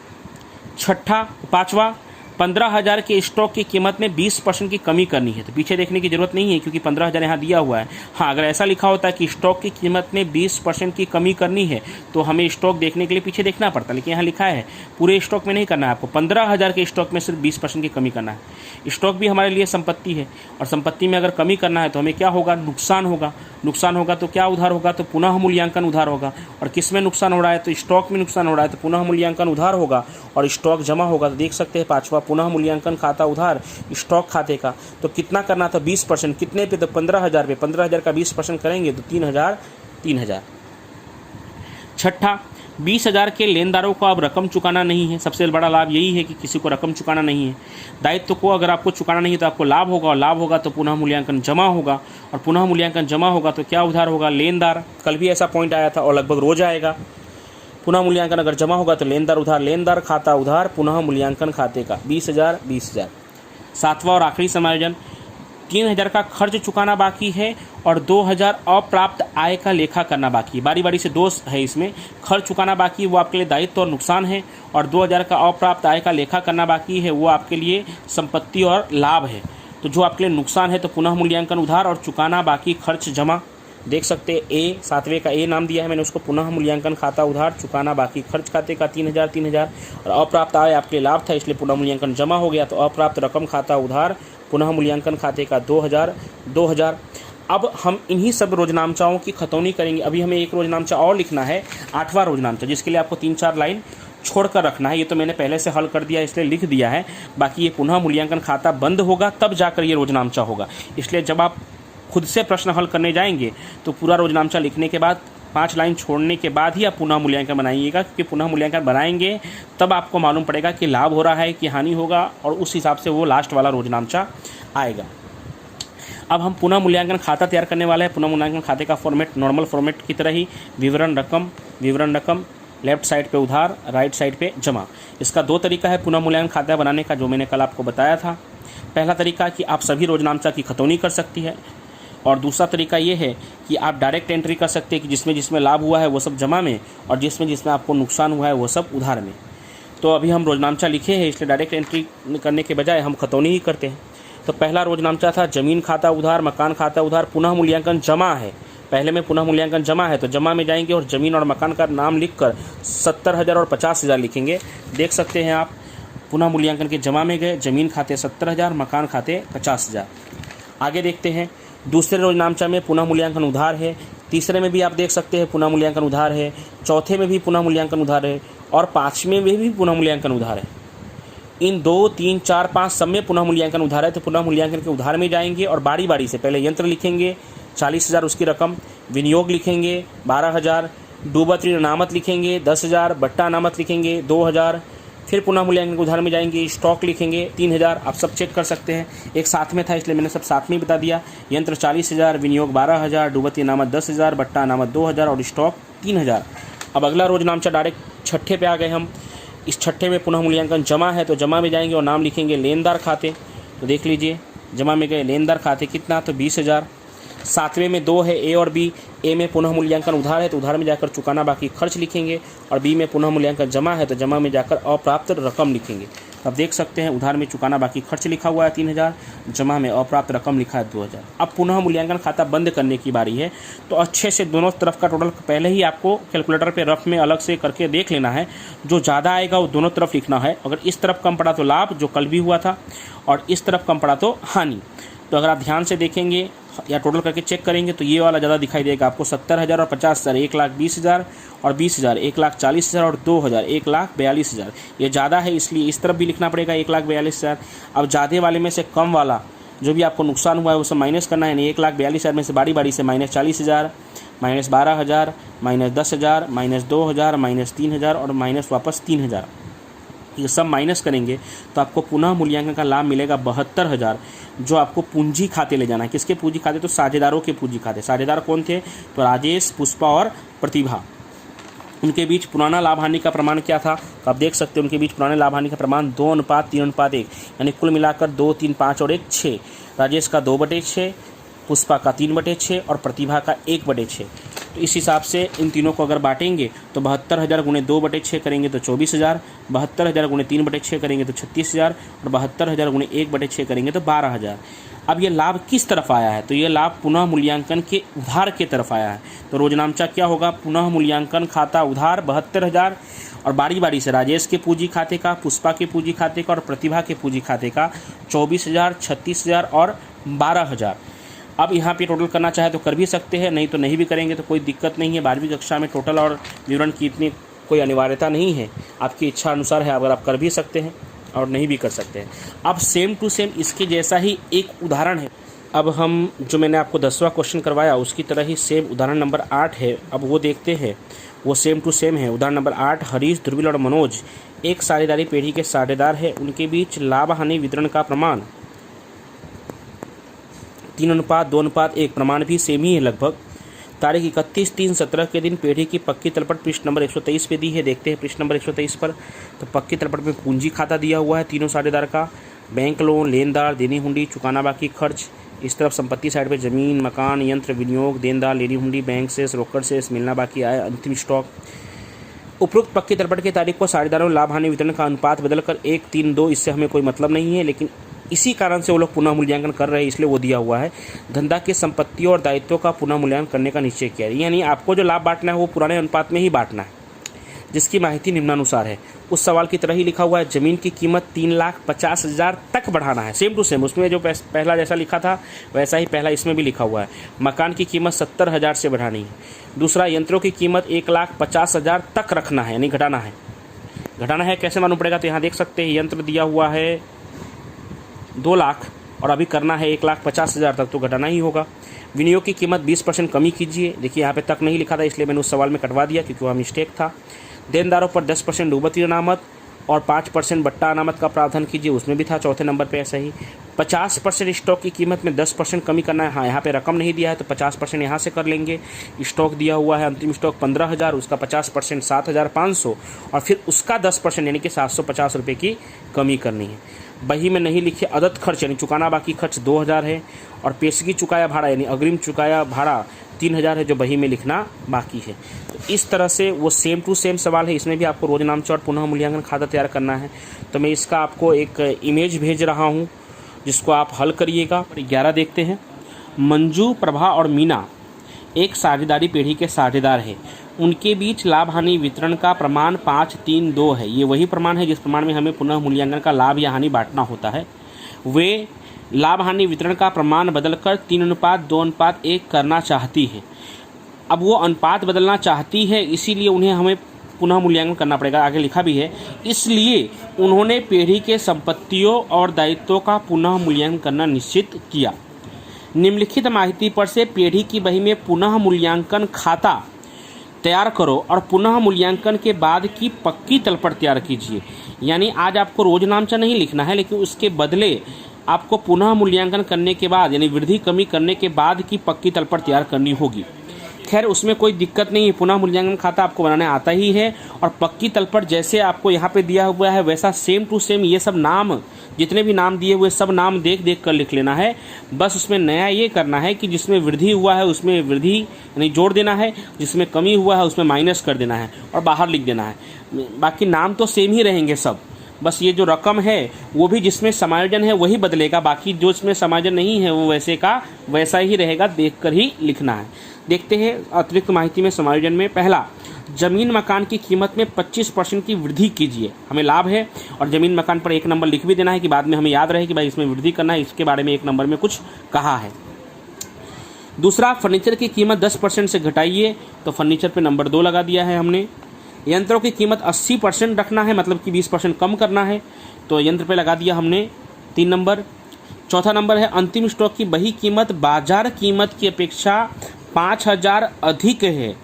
पाँचवा, 15,000 के स्टॉक की कीमत में 20% की कमी करनी है। तो पीछे देखने की जरूरत नहीं है क्योंकि 15,000 यहाँ दिया हुआ है। हाँ, अगर ऐसा लिखा होता है कि स्टॉक की कीमत में 20% की कमी करनी है तो हमें स्टॉक देखने के लिए पीछे देखना पड़ता, लेकिन यहाँ लिखा है पूरे स्टॉक में नहीं करना है आपको, 15,000 के स्टॉक में सिर्फ 20% की कमी करना है। स्टॉक भी हमारे लिए संपत्ति है और संपत्ति में अगर कमी करना है तो हमें क्या होगा, नुकसान होगा। नुकसान होगा तो क्या उधार होगा, तो पुनः मूल्यांकन उधार होगा। और किस में नुकसान हो रहा है, तो स्टॉक में नुकसान हो रहा है, तो पुनः मूल्यांकन उधार होगा और स्टॉक जमा होगा। तो देख सकते हैं पाँचवा, पुनः मूल्यांकन खाता उधार स्टॉक खाते का तो कितना करना था, 20%। कितने पे, तो 15,000 पे। 15,000 का 20% करेंगे तो 3,000। छठा, 20,000 के लेनदारों को अब रकम चुकाना नहीं है। सबसे बड़ा लाभ यही है कि किसी को रकम चुकाना नहीं है। दायित्व को अगर आपको चुकाना नहीं है तो आपको लाभ होगा, और लाभ होगा तो पुनः मूल्यांकन जमा होगा, और पुनः मूल्यांकन जमा होगा तो क्या उधार होगा, लेनदार। कल भी ऐसा पॉइंट आया था और लगभग रोज आएगा। पुनः मूल्यांकन अगर जमा होगा तो लेनदार उधार, लेनदार खाता उधार, पुनः मूल्यांकन खाते का 20,000। सातवां और आखिरी समायोजन, 3,000 का खर्च चुकाना बाकी है और 2,000 अप्राप्त आय का लेखा करना बाकी है। बारी बारी से दोष है इसमें, खर्च चुकाना बाकी है वो आपके लिए दायित्व और नुकसान है, और 2,000 का अप्राप्त आय का लेखा करना बाकी है वो आपके लिए संपत्ति और लाभ है। तो जो आपके लिए नुकसान है तो पुनः मूल्यांकन उधार और चुकाना बाकी खर्च जमा। देख सकते हैं ए, 7वें का ए नाम दिया है मैंने उसको, पुनः मूल्यांकन खाता उधार, चुकाना बाकी खर्च खाते का 3,000 और अप्राप्त आय आपके लाभ था इसलिए पुनः मूल्यांकन जमा हो गया। तो अप्राप्त रकम खाता उधार, पुनः मूल्यांकन खाते का 2,000। अब हम इन्हीं सब रोजनामचाओं की खतौनी करेंगे। अभी हमें एक रोजनामचा और लिखना है, 8वां रोजनामचा, जिसके लिए आपको 3-4 लाइन छोड़कर रखना है। ये तो मैंने पहले से हल कर दिया इसलिए लिख दिया है, बाकी ये पुनः मूल्यांकन खाता बंद होगा तब जाकर ये रोजनामचा होगा। इसलिए जब आप खुद से प्रश्न हल करने जाएंगे तो पूरा रोजनामचा लिखने के बाद 5 लाइन छोड़ने के बाद ही आप पुनः मूल्यांकन बनाइएगा, क्योंकि पुनः मूल्यांकन बनाएंगे तब आपको मालूम पड़ेगा कि लाभ हो रहा है कि हानि होगा, और उस हिसाब से वो लास्ट वाला रोजनामचा आएगा। अब हम पुनः मूल्यांकन खाता तैयार करने वाले हैं। पुनः मूल्यांकन खाते का फॉर्मेट नॉर्मल फॉर्मेट की तरह ही विवरण रकम, लेफ्ट साइड पे उधार, राइट साइड पे जमा। इसका 2 तरीका है पुनः मूल्यांकन खाता बनाने का, जो मैंने कल आपको बताया था। पहला तरीका कि आप सभी रोजनामचा की खतौनी कर सकती है, और दूसरा तरीका ये है कि आप डायरेक्ट एंट्री कर सकते हैं कि जिसमें जिसमें लाभ हुआ है वो सब जमा में, और जिसमें जिसमें आपको नुकसान हुआ है वो सब उधार में। तो अभी हम रोजनामचा लिखे हैं इसलिए डायरेक्ट एंट्री करने के बजाय हम खतौनी ही करते हैं। तो पहला रोजनामचा था जमीन खाता उधार, मकान खाता उधार, पुनः मूल्यांकन जमा है। पहले में पुनः मूल्यांकन जमा है तो जमा में जाएंगे और ज़मीन और मकान का नाम लिखकर 70,000 और 50,000 लिखेंगे। देख सकते हैं आप, पुनः मूल्यांकन के जमा में गए, ज़मीन खाते 70,000, मकान खाते 50,000। आगे देखते हैं, दूसरे रोजनामचा में पुनः मूल्यांकन उधार है, तीसरे में भी आप देख सकते हैं पुनः मूल्यांकन उधार है, चौथे में भी पुनः मूल्यांकन उधार है, और 5वें में भी पुनः मूल्यांकन उधार है। इन 2, 3, 4, 5 सब में पुनः मूल्यांकन उधार है। तो पुनः मूल्यांकन के उधार में जाएंगे और बारी बारी से पहले यंत्र लिखेंगे 40,000 उसकी रकम, विनियोग लिखेंगे 12,000, डूबत ऋण अनामत लिखेंगे 10,000, बट्टा अनामत लिखेंगे 2,000, फिर पुनः मूल्यांकन के उधार में जाएंगे, स्टॉक लिखेंगे 3,000। आप सब चेक कर सकते हैं, एक साथ में था इसलिए मैंने सब साथ में ही बता दिया। यंत्र 40,000, विनियोग 12,000, डूबती अनामत 10,000, बट्टा अनामत 2,000 और स्टॉक 3,000। अब अगला रोजनामचा डायरेक्ट छठे पे आ गए हम। इस छठे में पुनः मूल्यांकन जमा है तो जमा में जाएंगे और नाम लिखेंगे लेनदार खाते। तो देख लीजिए, जमा में गए लेनदार खाते कितना, तो 20,000। 7वें में 2 है, ए और बी। ए में पुनः मूल्यांकन उधार है तो उधार में जाकर चुकाना बाकी खर्च लिखेंगे, और बी में पुनः मूल्यांकन जमा है तो जमा में जाकर अप्राप्त रकम लिखेंगे। अब देख सकते हैं, उधार में चुकाना बाकी खर्च लिखा हुआ है 3,000, जमा में अप्राप्त रकम लिखा है 2,000। अब पुनः मूल्यांकन खाता बंद करने की बारी है। तो अच्छे से दोनों तरफ का टोटल पहले ही आपको कैलकुलेटर पे रफ में अलग से करके देख लेना है। जो ज़्यादा आएगा वो दोनों तरफ लिखना है। अगर इस तरफ कम पड़ा तो लाभ, जो कल भी हुआ था, और इस तरफ कम पड़ा तो हानि। तो अगर आप ध्यान से देखेंगे या टोटल करके चेक करेंगे तो ये वाला ज़्यादा दिखाई देगा आपको, 70,000 और 50,000, 1,20,000 और 20,000, 1,40,000 और 2,000, 1,42,000। ये ज़्यादा है इसलिए इस तरफ भी लिखना पड़ेगा 1,42,000। अब ज़्यादा वाले में से कम वाला जो भी आपको नुकसान हुआ है वो सब माइनस करना है। 1,42,000 में से बारी बारी से -40,000, -12,000, -10,000, -2,000, -3,000 और माइनस वापस 3,000। ये सब माइनस करेंगे तो आपको पुनः मूल्यांकन का लाभ मिलेगा 72,000, जो आपको पूंजी खाते ले जाना है। किसके पूंजी खाते, तो साझेदारों के पूंजी खाते। साझेदार कौन थे, तो राजेश, पुष्पा और प्रतिभा। उनके बीच पुराना लाभ हानि का प्रमाण क्या था, तो आप देख सकते हैं उनके बीच पुराने लाभ हानि का प्रमाण 2:3:1, यानी कुल मिलाकर 2, 3, 5 और 1 6। राजेश का 2/6, पुष्पा का 3/6 और प्रतिभा का 1/6। तो इस हिसाब से इन तीनों को अगर बांटेंगे तो 72,000 गुणे 2/6 करेंगे तो 24,000, 72,000 गुणे 3/6 करेंगे तो 36,000 और 72,000 गुणे 1/6 करेंगे तो 12,000। अब ये लाभ किस तरफ आया है, तो ये लाभ पुनः मूल्यांकन के उधार के तरफ आया है। तो रोजनामचा क्या होगा, पुनः मूल्यांकन खाता उधार 72,000, और बारी बारी से राजेश के पूंजी खाते का, पुष्पा के पूंजी खाते का और प्रतिभा के पूंजी खाते का 24,000, 36,000 और 12,000। अब यहाँ पे टोटल करना चाहे तो कर भी सकते हैं, नहीं तो नहीं भी करेंगे तो कोई दिक्कत नहीं है। 12वीं कक्षा में टोटल और विवरण की इतनी कोई अनिवार्यता नहीं है, आपकी इच्छा अनुसार है। अगर आप कर भी सकते हैं और नहीं भी कर सकते हैं। अब सेम टू सेम इसके जैसा ही एक उदाहरण है। अब हम जो मैंने आपको 10वां क्वेश्चन करवाया उसकी तरह ही सेम उदाहरण नंबर 8 है। अब वो देखते हैं, वो सेम टू सेम है। उदाहरण नंबर 8, हरीश, ध्रुवील और मनोज एक साझेदारी पेढ़ी के साझेदार है। उनके बीच लाभ हानि वितरण का प्रमाण 3:2:1, प्रमाण भी सेम ही है लगभग। तारीख 31/3/17 के दिन पेढ़ी की पक्की तलपट पृष्ठ नंबर 123 पे दी है। देखते हैं पृष्ठ नंबर 123 पर। तो पक्की तलपट में पूंजी खाता दिया हुआ है तीनों साझेदार का, बैंक लोन, लेनदार, देनी हुंडी, चुकाना बाकी खर्च, इस तरफ संपत्ति साइड पे ज़मीन, मकान, यंत्र, विनियोग, देनदार, लेनी हुंडी, बैंक से रोकड़ से मिलना बाकी आय, अंतिम स्टॉक। उपरोक्त पक्की तलपट की तारीख को साझेदारों लाभ हानि वितरण का अनुपात बदलकर 1:3:2, इससे हमें कोई मतलब नहीं है, लेकिन इसी कारण से वो लोग पुनः मूल्यांकन कर रहे हैं, इसलिए वो दिया हुआ है। धंधा की संपत्तियों और दायित्वों का पुनः मूल्यांकन करने का निश्चय किया है, यानी आपको जो लाभ बांटना है वो पुराने अनुपात में ही बांटना है, जिसकी माहिती निम्नानुसार है। उस सवाल की तरह ही लिखा हुआ है, जमीन की कीमत 3,50,000 तक बढ़ाना है, सेम टू सेम उसमें जो पहला जैसा लिखा था वैसा ही पहला इसमें भी लिखा हुआ है। मकान की कीमत 70,000 से बढ़ानी है। दूसरा, यंत्रों की कीमत 1,50,000 तक रखना है, यानी घटाना है। घटाना है कैसे मालूम पड़ेगा, तो यहाँ देख सकते हैं यंत्र दिया हुआ है 2 लाख और अभी करना है 1,50,000 तक, तो घटाना ही होगा। विनियोग की कीमत 20% कमी कीजिए, देखिए यहाँ पे तक नहीं लिखा था इसलिए मैंने उस सवाल में कटवा दिया क्योंकि वह मिस्टेक था। देनदारों पर 10% डूबती अनामत और 5% बट्टा अनामत का प्रावधान कीजिए, उसमें भी था चौथे नंबर पे ऐसा ही। 50% स्टॉक की कीमत में 10% कमी करना है, हाँ यहाँ पे रकम नहीं दिया है तो 50% यहाँ से कर लेंगे। स्टॉक दिया हुआ है अंतिम स्टॉक 15,000, उसका 50% 7,500 और फिर उसका 10% यानी कि 750 रुपये की कमी करनी है। बही में नहीं लिखे अदद खर्च यानी चुकाना बाकी खर्च 2,000 है और पेशगी चुकाया भाड़ा यानी अग्रिम चुकाया भाड़ा 3,000 है जो बही में लिखना बाकी है। तो इस तरह से वो सेम टू सेम सवाल है, इसमें भी आपको रोज नाम चार्ट पुनः मूल्यांकन खाता तैयार करना है। तो मैं इसका आपको एक इमेज भेज रहा हूँ जिसको आप हल करिएगा। 11 देखते हैं। मंजू, प्रभा और मीना एक साझेदारी पीढ़ी के साझेदार हैं। उनके बीच लाभ हानि वितरण का प्रमाण 5:3:2 है। ये वही प्रमाण है जिस प्रमाण में हमें पुनः मूल्यांकन का लाभ या हानि बांटना होता है। वे लाभ हानि वितरण का प्रमाण बदलकर 3:2:1 करना चाहती है। अब वो अनुपात बदलना चाहती है, इसीलिए उन्हें हमें पुनः मूल्यांकन करना पड़ेगा। आगे लिखा भी है, इसलिए उन्होंने पीढ़ी के संपत्तियों और दायित्वों का पुनः मूल्यांकन करना निश्चित किया। निम्नलिखित माहिती पर से पीढ़ी की बही में पुनः मूल्यांकन खाता तैयार करो और पुनः मूल्यांकन के बाद की पक्की तलपट तैयार कीजिए। यानी आज आपको रोज नामचा नहीं लिखना है, लेकिन उसके बदले आपको पुनः मूल्यांकन करने के बाद यानी वृद्धि कमी करने के बाद की पक्की तलपट तैयार करनी होगी। खैर उसमें कोई दिक्कत नहीं है, पुनः मूल्यांकन खाता आपको बनाने आता ही है और पक्की तलपट जैसे आपको यहाँ पे दिया हुआ है वैसा सेम टू सेम ये सब नाम जितने भी नाम दिए हुए सब नाम देख देख कर लिख लेना है। बस उसमें नया ये करना है कि जिसमें वृद्धि हुआ है उसमें वृद्धि यानी जोड़ देना है, जिसमें कमी हुआ है उसमें माइनस कर देना है और बाहर लिख देना है। बाकी नाम तो सेम ही रहेंगे सब, बस ये जो रकम है वो भी जिसमें समायोजन है वही बदलेगा, बाकी जो इसमें समायोजन नहीं है वो वैसे का वैसा ही रहेगा, देख कर ही लिखना है। देखते हैं अतिरिक्त माहिती में समायोजन में। पहला, जमीन मकान की कीमत में 25% की वृद्धि कीजिए। हमें लाभ है और जमीन मकान पर 1 नंबर लिख भी देना है कि बाद में हमें याद रहे कि भाई इसमें वृद्धि करना है, इसके बारे में 1 नंबर में कुछ कहा है। दूसरा, फर्नीचर की कीमत 10% से घटाइए, तो फर्नीचर पे नंबर 2 लगा दिया है हमने। यंत्रों की कीमत 80% रखना है, मतलब कि 20% कम करना है, तो यंत्र पे लगा दिया हमने 3 नंबर। चौथा नंबर है, अंतिम स्टॉक की बही कीमत बाजार कीमत की अपेक्षा 5,000 अधिक है,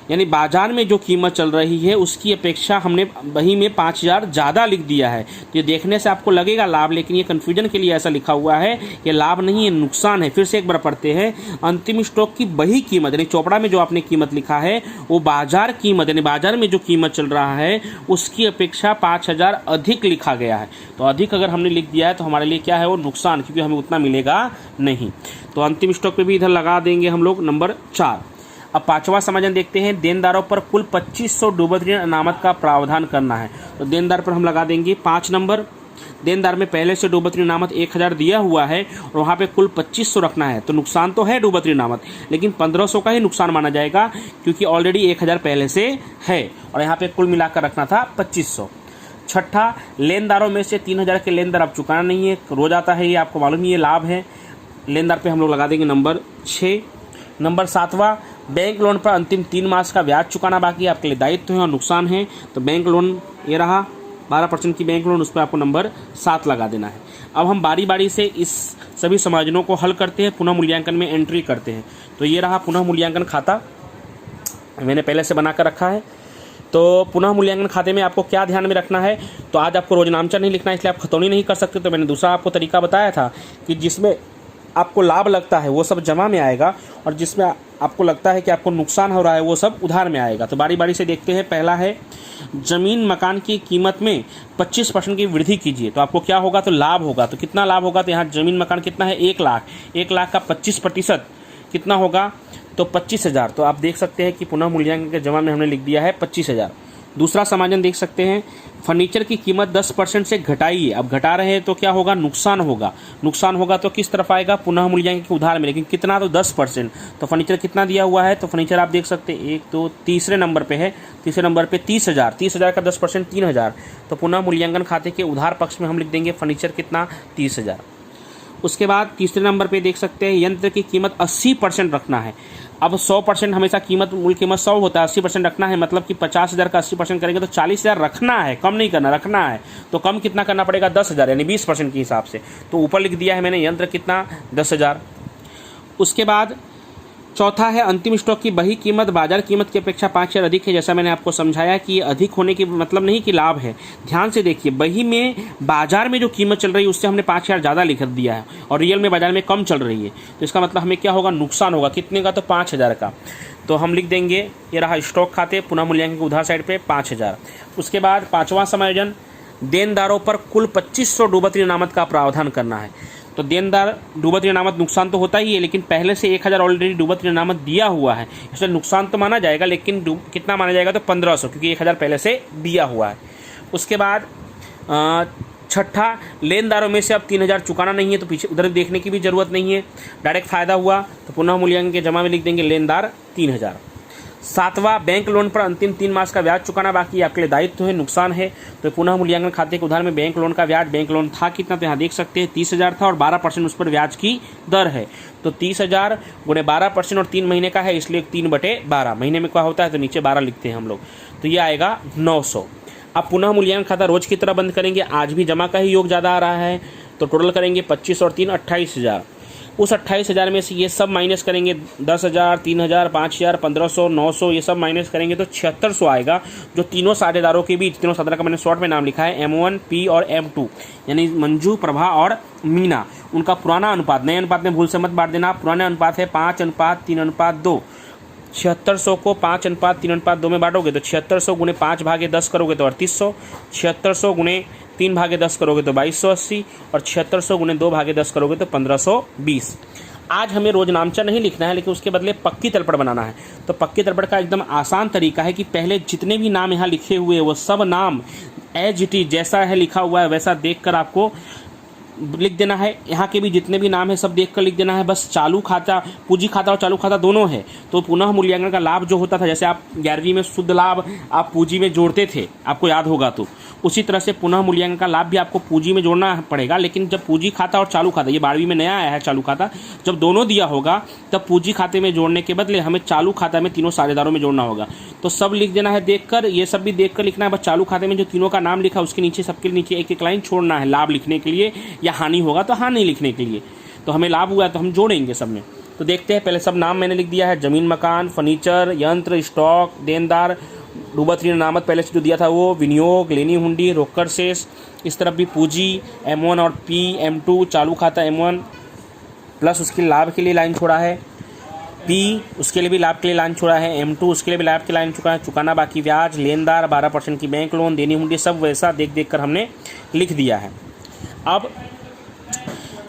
यानी बाजार में जो कीमत चल रही है उसकी अपेक्षा हमने बही में 5,000 ज़्यादा लिख दिया है। तो ये देखने से आपको लगेगा लाभ, लेकिन ये कन्फ्यूजन के लिए ऐसा लिखा हुआ है, ये लाभ नहीं है नुकसान है। फिर से एक बार पढ़ते हैं, अंतिम स्टॉक की बही कीमत यानी चौपड़ा में जो आपने कीमत लिखा है वो बाजार कीमत यानी बाजार में जो कीमत चल रहा है उसकी अपेक्षा 5,000 अधिक लिखा गया है। तो अधिक अगर हमने लिख दिया है तो हमारे लिए क्या है वो नुकसान, क्योंकि हमें उतना मिलेगा नहीं। तो अंतिम स्टॉक पे भी इधर लगा देंगे हम लोग नंबर 4। अब पांचवा समायोजन देखते हैं, देनदारों पर कुल 2,500 डूबत ऋण अनामत का प्रावधान करना है। तो देनदार पर हम लगा देंगे 5 नंबर। देनदार में पहले से डूबत ऋण अनामत 1,000 दिया हुआ है और वहाँ पे कुल 2,500 रखना है, तो नुकसान तो है डूबत ऋण अनामत, लेकिन 1,500 का ही नुकसान माना जाएगा क्योंकि ऑलरेडी 1,000 पहले से है और यहाँ पे कुल मिलाकर रखना था 2,500। छठा, लेनदारों में से 3,000 के लेनदार अब चुकाना नहीं है, रोज आता है ये आपको मालूम ही, ये लाभ है। लेनदार पे हम लोग लगा देंगे नंबर 6। नंबर 7वां, बैंक लोन पर अंतिम 3 मास का ब्याज चुकाना बाकी आपके लिए दायित्व है और नुकसान है, तो बैंक लोन ये रहा 12% की बैंक लोन, उस पर आपको नंबर 7 लगा देना है। अब हम बारी बारी से इस सभी समायोजनों को हल करते हैं, पुनः मूल्यांकन में एंट्री करते हैं। तो ये रहा पुनः मूल्यांकन खाता, मैंने पहले से बना कर रखा है। तो पुनः मूल्यांकन खाते में आपको क्या ध्यान में रखना है, तो आज आपको रोज नामचा नहीं लिखना है, इसलिए आप खतौनी नहीं कर सकते। तो मैंने दूसरा आपको तरीका बताया था कि जिसमें आपको लाभ लगता है वो सब जमा में आएगा, और जिसमें आपको लगता है कि आपको नुकसान हो रहा है वो सब उधार में आएगा। तो बारी बारी से देखते हैं। पहला है ज़मीन मकान की कीमत में 25% की वृद्धि कीजिए, तो आपको क्या होगा, तो लाभ होगा। तो कितना लाभ होगा, तो यहाँ ज़मीन मकान कितना है, 1 लाख, 1 लाख का 25% कितना होगा, तो 25,000। तो आप देख सकते हैं कि पुनः मूल्यांकन के जमा में हमने लिख दिया है 25,000। दूसरा समाधान देख सकते हैं, फर्नीचर की कीमत 10% से घटाइए। अब घटा रहे हैं तो क्या होगा, नुकसान होगा। नुकसान होगा तो किस तरफ आएगा, पुनः मूल्यांकन के उधार में, लेकिन कितना, तो 10%। तो फर्नीचर कितना दिया हुआ है, तो फर्नीचर आप देख सकते हैं 1 2 तीसरे नंबर पे है, तीसरे नंबर पे 30,000, 30,000 का 10% 3,000। तो पुनः मूल्यांकन खाते के उधार पक्ष में हम लिख देंगे फर्नीचर कितना, 30,000। उसके बाद तीसरे नंबर पे देख सकते हैं यंत्र की कीमत 80% रखना है। अब 100% हमेशा कीमत, मूल कीमत 100 होता है, 80% रखना है, मतलब कि 50,000 का 80% करेंगे तो 40,000 रखना है, कम नहीं करना, रखना है। तो कम कितना करना पड़ेगा, 10,000, यानी 20% के हिसाब से। तो ऊपर लिख दिया है मैंने यंत्र कितना, 10,000। उसके बाद चौथा है अंतिम स्टॉक की बही कीमत बाजार कीमत की अपेक्षा 5,000 अधिक है। जैसा मैंने आपको समझाया कि अधिक होने की मतलब नहीं कि लाभ है। ध्यान से देखिए, बही में बाजार में जो कीमत चल रही है उससे हमने 5,000 ज़्यादा लिख दिया है, और रियल में बाजार में कम चल रही है, तो इसका मतलब हमें क्या होगा, नुकसान होगा। कितने का, तो 5,000 का। तो हम लिख देंगे, ये रहा स्टॉक खाते, पुनः मूल्यांकन के उधार साइड पे 5,000। उसके बाद पाँचवां समायोजन, देनदारों पर कुल 2,500 डूबत ऋण अनामत का प्रावधान करना है। तो देनदार डूबत ऋण अनामत नुकसान तो होता ही है, लेकिन पहले से 1,000 ऑलरेडी डूबत ऋण अनामत दिया हुआ है, इसलिए नुकसान तो माना जाएगा, लेकिन कितना माना जाएगा, तो 1,500, क्योंकि 1,000 पहले से दिया हुआ है। उसके बाद छठा, लेनदारों में से अब 3,000 चुकाना नहीं है, तो पीछे उधर देखने की भी जरूरत नहीं है, डायरेक्ट फायदा हुआ। तो पुनः मूल्यांकन के जमा में लिख देंगे लेनदार 3,000। सातवां, बैंक लोन पर अंतिम 3 मास का ब्याज चुकाना बाकी, आपके लिए दायित्व है, नुकसान है। तो पुनः मूल्यांकन खाते के उधार में बैंक लोन का ब्याज, बैंक लोन था कितना, तो यहाँ देख सकते हैं 30,000 था, और 12% उस पर ब्याज की दर है। तो 30,000 गुणे 12% और 3 महीने का है, इसलिए 3/12। महीने में क्या होता है, तो नीचे 12 लिखते हैं हम लोग, तो ये आएगा 900। अब पुनः मूल्यांकन खाता रोज की तरह बंद करेंगे, आज भी जमा का ही योग ज़्यादा आ रहा है, तो टोटल करेंगे 25 और 3 28,000। उस 28,000 में से ये सब माइनस करेंगे, 10,000, 3,000, 5,000, 1,500, 900, ये सब माइनस करेंगे तो 7,600 आएगा, जो तीनों साझेदारों के बीच, तीनों साझेदार का मैंने शॉर्ट में नाम लिखा है, M1, P और M2, यानी मंजू, प्रभा और मीना, उनका पुराना अनुपात, नए अनुपात में भूल से मत बांट देना, पुराना अनुपात है 5:3:2। 7,600 को 5:3:2 में बांटोगे तो 7,600 गुणे 5/10 करोगे तो 3,800, 7,600 गुणे 3/10 करोगे तो 2,280, और 7,600 गुणे 2/10 करोगे तो 1,520। आज हमें रोज नामचा नहीं लिखना है, लेकिन उसके बदले पक्की तलपट बनाना है। तो पक्की तलपट का एकदम आसान तरीका है कि पहले जितने भी नाम यहाँ लिखे हुए हैं वो सब नाम एज इट इज जैसा है लिखा हुआ है वैसा देखकर आपको लिख देना है। यहाँ के भी जितने भी नाम है सब देख कर लिख देना है। बस चालू खाता, पूंजी खाता और चालू खाता दोनों है, तो पुनः मूल्यांकन का लाभ जो होता था, जैसे आप 11वीं में शुद्ध लाभ आप पूंजी में जोड़ते थे, आपको याद होगा, तो उसी तरह से पुनः मूल्यांकन का लाभ भी आपको पूंजी में जोड़ना पड़ेगा। लेकिन जब पूंजी खाता और चालू खाता, ये 12वीं में नया आया है चालू खाता, जब दोनों दिया होगा तब पूंजी खाते में जोड़ने के बदले हमें चालू खाता में तीनों साझेदारों में जोड़ना होगा। तो सब लिख देना है देखकर, ये सब भी देखकर लिखना है। बस चालू खाते में जो तीनों का नाम लिखा उसके नीचे, सबके नीचे एक एक लाइन छोड़ना है लाभ लिखने के लिए, या हानि होगा तो हानि लिखने के लिए। तो हमें लाभ हुआ तो हम जोड़ेंगे सब में। तो देखते हैं, पहले सब नाम मैंने लिख दिया है, जमीन मकान, फर्नीचर, यंत्र, स्टॉक, देनदार, डूबत ऋण अनामत पहले से जो दिया था वो, विनियोग, लेनी हुंडी, रोकड़ शेष, इस तरफ भी पूंजी M1 और P, M2 चालू खाता M1 प्लस उसके लाभ के लिए लाइन छोड़ा है, P उसके लिए भी लाभ के लिए लाइन छोड़ा है, M2 उसके लिए भी लाभ के लाइन चुका है, चुकाना बाकी ब्याज, लेनदार 12% की बैंक लोन, देनी हुंडी, सब वैसा देख देख कर हमने लिख दिया है। अब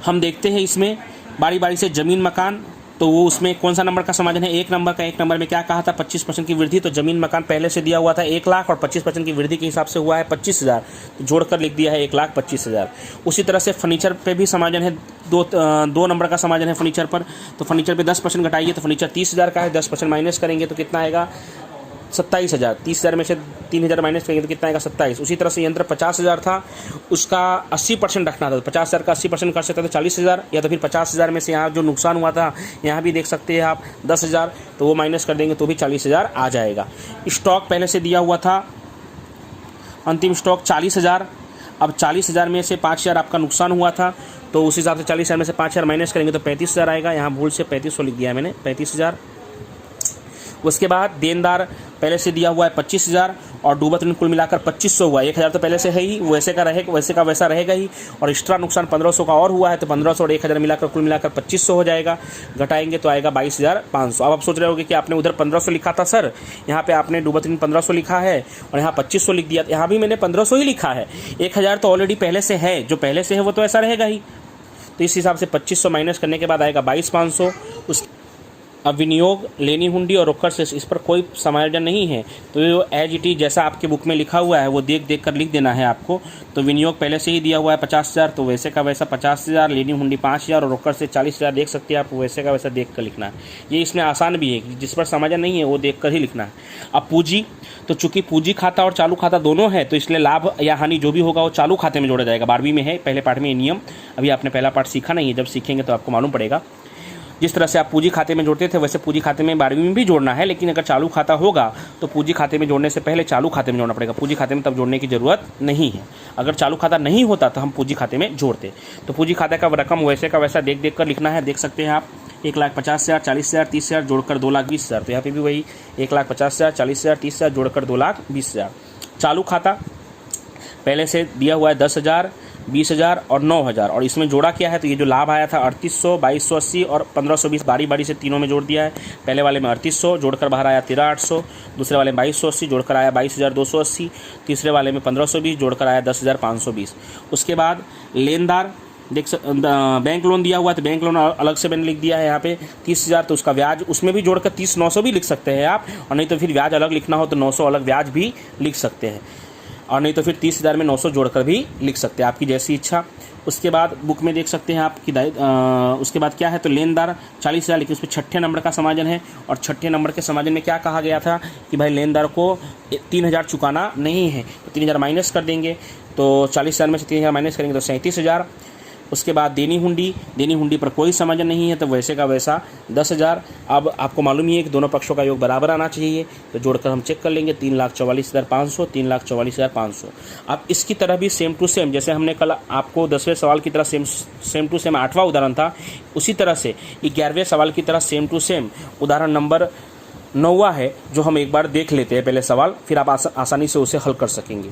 हम देखते हैं इसमें बारी बारी से जमीन मकान, तो वो उसमें कौन सा नंबर का समाधान है, 1 नंबर का। 1 नंबर में क्या कहा था, 25% की वृद्धि, तो जमीन मकान पहले से दिया हुआ था 1 लाख और 25% की वृद्धि के हिसाब से हुआ है 25,000, तो जोड़कर लिख दिया है 1,25,000। उसी तरह से फर्नीचर पे भी समाधान है, 2 नंबर का समाधान है फर्नीचर पर। तो फर्नीचर पे 10% घटाइए, तो फर्नीचर 30,000 का है, 10% माइनस करेंगे तो कितना आएगा, 27,000। 30,000 में से 3,000 माइनस करेंगे तो कितना आएगा, 27। उसी तरह से यंत्र 50,000 था, उसका 80% रखना था, तो 50,000 का 80% कर सकते थे 40,000, या तो फिर 50,000 में से यहाँ जो नुकसान हुआ था यहाँ भी देख सकते हैं आप 10,000, तो वो माइनस कर देंगे तो भी 40,000 आ जाएगा। स्टॉक पहले से दिया हुआ था, अंतिम स्टॉक 40,000। अब 40,000 में से 5,000 आपका नुकसान हुआ था, तो उस हिसाब से 40,000 में से 5,000 माइनस करेंगे तो 35,000 आएगा। यहाँ भूल से 3500 लिख दिया है मैंने, 35,000। उसके बाद देनदार पहले से दिया हुआ है 25,000 और डूबत ऋण कुल मिलाकर 2500 हुआ। 1000 तो पहले से है ही, वैसे का वैसा रहेगा ही, और एक्स्ट्रा नुकसान 1500 का और हुआ है, तो 1500 और 1000 मिलाकर कुल मिलाकर 2500 हो जाएगा। घटाएंगे तो आएगा 22,500। अब आप सोच रहे होगे कि आपने उधर 1500 लिखा था सर, यहाँ पे आपने डूबत ऋण 1500 लिखा है और यहाँ 2500 लिख दिया। यहाँ भी मैंने 1500 ही लिखा है, 1000 तो ऑलरेडी पहले से है, जो पहले से है वो तो ऐसा रहेगा ही। तो इस हिसाब से 2500 माइनस करने के बाद आएगा 22,500। उस अब विनियोग, लेनी हुंडी और रोकड़ शेष, इस पर कोई समायोजन नहीं है, तो ये एज इट इज जैसा आपके बुक में लिखा हुआ है वो देख कर लिख देना है आपको। तो विनियोग पहले से ही दिया हुआ है 50,000, तो वैसे का वैसा 50,000, लेनी हुंडी 5,000 और रोकड़ से 40,000 देख सकते हैं आप, वैसे का वैसा देख कर लिखना है। ये इसमें आसान भी है, जिस पर समायोजन नहीं है वो देख कर ही लिखना है। अब पूंजी, तो चूंकि पूंजी खाता और चालू खाता दोनों है, तो इसलिए लाभ या हानि जो भी होगा वो चालू खाते में जोड़ा जाएगा। 12वीं में है, पहले पार्ट में ये नियम, अभी आपने पहला पार्ट सीखा नहीं है, जब सीखेंगे तो आपको मालूम पड़ेगा। जिस तरह से आप पूंजी खाते में जोड़ते थे वैसे पूंजी खाते में 12वीं में भी जोड़ना है, लेकिन अगर चालू खाता होगा तो पूंजी खाते में जोड़ने से पहले चालू खाते में जोड़ना पड़ेगा। पूंजी खाते में तब जोड़ने की जरूरत नहीं है। अगर चालू खाता नहीं होता तो हम पूंजी खाते में जोड़ते। तो पूंजी खाते का रकम वैसे का वैसा देख कर लिखना है। देख सकते हैं आप 1,50,000, 40,000, 30,000 जोड़कर 2,20,000, तो यहाँ पे भी वही 1,50,000, 40,000, 30,000 जोड़कर 2,20,000। चालू खाता पहले से दिया हुआ है 10,000, 20,000 और 9,000, और इसमें जोड़ा क्या है, तो ये जो लाभ आया था 3,800, 2,280 और 1,520, बारी से तीनों में जोड़ दिया है। पहले वाले में 3,800 जोड़कर बाहर आया 13,800, दूसरे वाले में 2,280 जोड़कर आया 22,280, तीसरे वाले में 1,520 जोड़कर आया 10,520। उसके बाद लेनदार बैंक लोन दिया हुआ है, तो बैंक लोन अलग से मैंने लिख दिया है यहाँ पे 30,000, तो उसका ब्याज उसमें भी जोड़कर 30,900 भी लिख सकते हैं आप, और नहीं तो फिर ब्याज अलग लिखना हो तो 900 अलग ब्याज भी लिख सकते हैं, और नहीं तो फिर 30,000 में 900 जोड़कर भी लिख सकते हैं, आपकी जैसी इच्छा। उसके बाद बुक में देख सकते हैं आप कि उसके बाद क्या है, तो लेनदार 40,000, लेकिन उसमें 6ठे नंबर का समाजन है, और 6ठे नंबर के समाजन में क्या कहा गया था कि भाई लेनदार को 3,000 चुकाना नहीं है, तो 3,000 माइनस कर देंगे, तो 40,000 में से 3,000 माइनस करेंगे तो 37,000। उसके बाद देनी हुंडी पर कोई समाजन नहीं है, तो वैसे का वैसा 10,000। अब आपको मालूम ही है कि दोनों पक्षों का योग बराबर आना चाहिए, तो जोड़कर हम चेक कर लेंगे 3,44,500, 3,44,500। अब इसकी तरह भी सेम टू सेम, जैसे हमने कल आपको 10वें सवाल की तरह सेम टू सेम 8वां उदाहरण था, उसी तरह से 11वें सवाल की तरह सेम टू सेम उदाहरण नंबर 9वां है, जो हम एक बार देख लेते हैं पहले सवाल, फिर आप आसानी से उसे हल कर सकेंगे।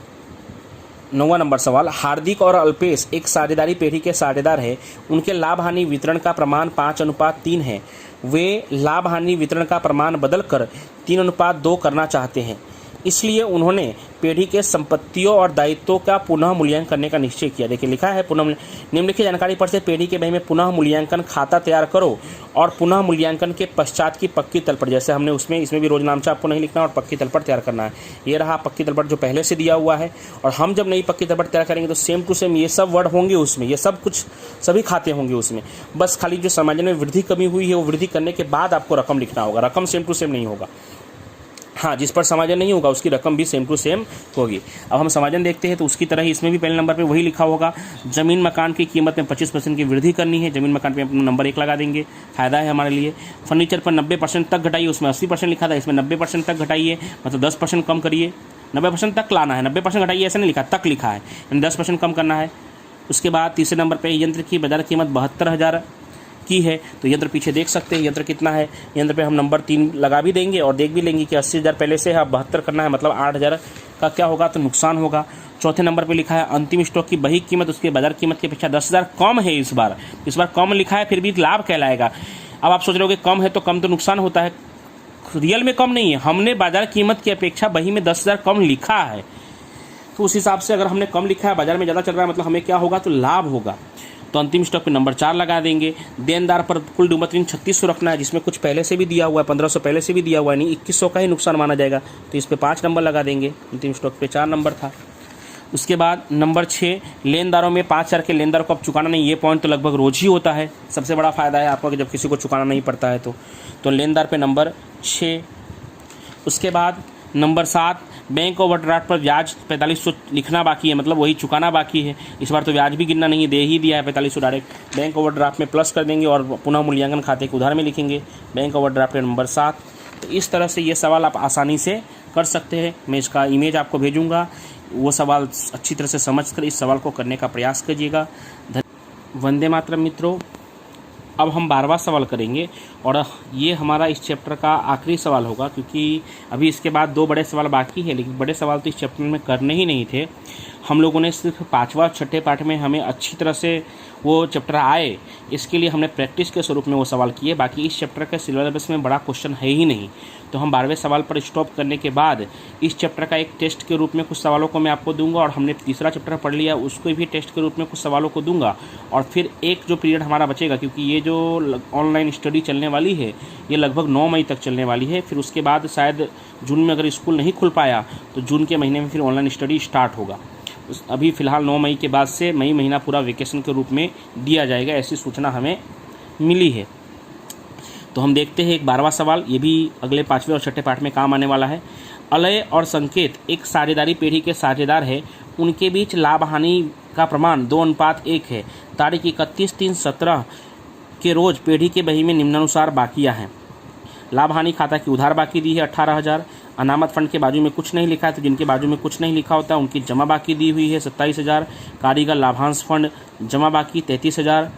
9वां नंबर सवाल, हार्दिक और अल्पेश एक साझेदारी पेढ़ी के साझेदार हैं। उनके लाभ हानि वितरण का प्रमाण 5:3 है। वे लाभ हानि वितरण का प्रमाण बदलकर 3:2 करना चाहते हैं, इसलिए उन्होंने पेढ़ी के संपत्तियों और दायित्वों का पुनः मूल्यांकन करने का निश्चय किया। देखिए लिखा है पुनः निम्नलिखित जानकारी पर से पेढ़ी के बही में पुनः मूल्यांकन खाता तैयार करो और पुनः मूल्यांकन के पश्चात की पक्की तलपट, जैसे हमने इसमें भी रोज नामचा आपको नहीं लिखना और पक्की तलपट तैयार करना है। ये रहा पक्की तलपट जो पहले से दिया हुआ है, और हम जब नई पक्की तलपट तैयार करेंगे तो सेम टू सेम ये सब वर्ड होंगे उसमें, ये सब कुछ सभी खाते होंगे उसमें, बस खाली जो समाजन में वृद्धि कमी हुई है वो वृद्धि करने के बाद आपको रकम लिखना होगा, रकम सेम टू सेम नहीं होगा। हाँ, जिस पर समाजन नहीं होगा उसकी रकम भी सेम टू सेम होगी। अब हम समाजन देखते हैं तो उसकी तरह ही इसमें भी पहले नंबर पे वही लिखा होगा, जमीन मकान की कीमत में 25% की वृद्धि करनी है, जमीन मकान पे अपना नंबर 1 लगा देंगे, फायदा है हमारे लिए। फर्नीचर पर 90% तक घटाइए, उसमें 80% लिखा था, इसमें 90% तक घटाइए, मतलब 10% कम करिए, 90% तक लाना है, 90% घटाइए ऐसा नहीं लिखा, तक लिखा है, 10% कम करना है। उसके बाद तीसरे नंबर पर यंत्र की बाजार कीमत 72,000 की है, तो यंत्र पीछे देख सकते हैं यंत्र कितना है, यंत्र पे हम नंबर 3 लगा भी देंगे और देख भी लेंगे कि 80,000 पहले से है, 72 करना है, मतलब 8,000 का क्या होगा, तो नुकसान होगा। चौथे नंबर पे लिखा है अंतिम स्टॉक की बही कीमत उसके बाजार कीमत की अपेक्षा 10,000 कम है, इस बार कम लिखा है, फिर भी लाभ कहलाएगा। अब आप सोच रहे हो कि कम है तो कम तो नुकसान होता है, रियल में कम नहीं है, हमने बाजार कीमत की अपेक्षा बही में 10,000 कम लिखा है, तो उस हिसाब से अगर हमने कम लिखा है, बाजार में ज़्यादा चल रहा है, मतलब हमें क्या होगा, तो लाभ होगा। तो अंतिम स्टॉक पे नंबर 4 लगा देंगे। देनदार पर कुल डूबत ऋण 3600 रखना है, जिसमें कुछ पहले से भी दिया हुआ है, 1500 पहले से भी दिया हुआ है, नहीं 2100 का ही नुकसान माना जाएगा, तो इस पे 5 नंबर लगा देंगे। अंतिम स्टॉक पे 4 नंबर था। उसके बाद नंबर 6, लेनदारों में 5,000 के लेनदार को अब चुकाना नहीं, ये पॉइंट तो लगभग रोज ही होता है, सबसे बड़ा फायदा है आपका कि जब किसी को चुकाना नहीं पड़ता है तो लेनदार पे नंबर 6। उसके बाद नंबर 7, बैंक ओवरड्राफ्ट पर ब्याज 4500 लिखना बाकी है, मतलब वही चुकाना बाकी है, इस बार तो ब्याज भी गिनना नहीं है, दे ही दिया है 4500 डायरेक्ट। बैंक ओवरड्राफ्ट में प्लस कर देंगे और पुनः मूल्यांकन खाते के उधार में लिखेंगे बैंक ओवरड्राफ्ट नंबर 7। तो इस तरह से ये सवाल आप आसानी से कर सकते हैं। मैं इसका इमेज आपको भेजूँगा, वो सवाल अच्छी तरह से समझ कर इस सवाल को करने का प्रयास कीजिएगा। वंदे मातरम मित्रों। अब हम 12वां सवाल करेंगे और ये हमारा इस चैप्टर का आखिरी सवाल होगा, क्योंकि अभी इसके बाद 2 बड़े सवाल बाकी है, लेकिन बड़े सवाल तो इस चैप्टर में करने ही नहीं थे। हम लोगों ने सिर्फ 5वां और 6ठे पाठ में हमें अच्छी तरह से वो चैप्टर आए, इसके लिए हमने प्रैक्टिस के स्वरूप में वो सवाल किए। बाकी इस चैप्टर के सिलेबस में बड़ा क्वेश्चन है ही नहीं, तो हम 12वें सवाल पर स्टॉप करने के बाद इस चैप्टर का एक टेस्ट के रूप में कुछ सवालों को मैं आपको दूंगा, और हमने तीसरा चैप्टर पढ़ लिया उसको भी टेस्ट के रूप में कुछ सवालों को दूंगा। और फिर एक जो पीरियड हमारा बचेगा, क्योंकि ये जो ऑनलाइन स्टडी चलने वाली है ये लगभग 9 मई तक चलने वाली है, फिर उसके बाद शायद जून में अगर स्कूल नहीं खुल पाया तो जून के महीने में फिर ऑनलाइन स्टडी स्टार्ट होगा। अभी फ़िलहाल 9 मई के बाद से मई महीना पूरा वेकेशन के रूप में दिया जाएगा, ऐसी सूचना हमें मिली है। तो हम देखते हैं एक 12वां सवाल, ये भी अगले 5वें और 6ठे पाठ में काम आने वाला है। अलय और संकेत एक साझेदारी पेढ़ी के साझेदार है, उनके बीच लाभ हानि का प्रमाण 2:1 है। तारीख 31/3/17 के रोज पेढ़ी के बही में निम्नानुसार बाकियां हैं। लाभ हानि खाता की उधार बाकी दी है 18,000। अनामत फंड के बाजू में कुछ नहीं लिखा है, तो जिनके बाजू में कुछ नहीं लिखा होता है उनकी जमा बाकी दी हुई है 27,000। कारीगर लाभांश फंड जमा बाकी 33,000।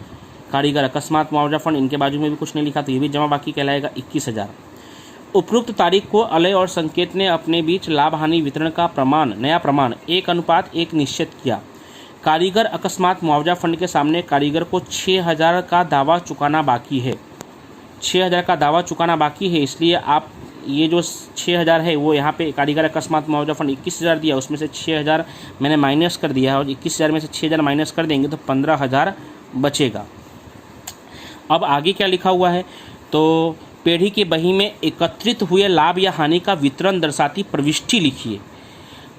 कारीगर अकस्मात मुआवजा फंड, इनके बाजू में भी कुछ नहीं लिखा, तो ये भी जमा बाकी कहलाएगा 21,000। उपरोक्त तारीख को अलय और संकेत ने अपने बीच लाभ हानि वितरण का नया प्रमाण 1:1 निश्चित किया। कारीगर अकस्मात मुआवजा फंड के सामने कारीगर को 6,000 का दावा चुकाना बाकी है। 6,000 का दावा चुकाना बाकी है, इसलिए आप ये जो 6,000 है वो यहाँ पे कारीगर अकस्मात मुआवजा फंड 21,000 दिया, उसमें से 6,000 मैंने माइनस कर दिया है, और 21,000 में से 6,000 माइनस कर देंगे तो 15,000 बचेगा। अब आगे क्या लिखा हुआ है, तो पेढ़ी के बही में एकत्रित हुए लाभ या हानि का वितरण दर्शाती प्रविष्टि लिखिए।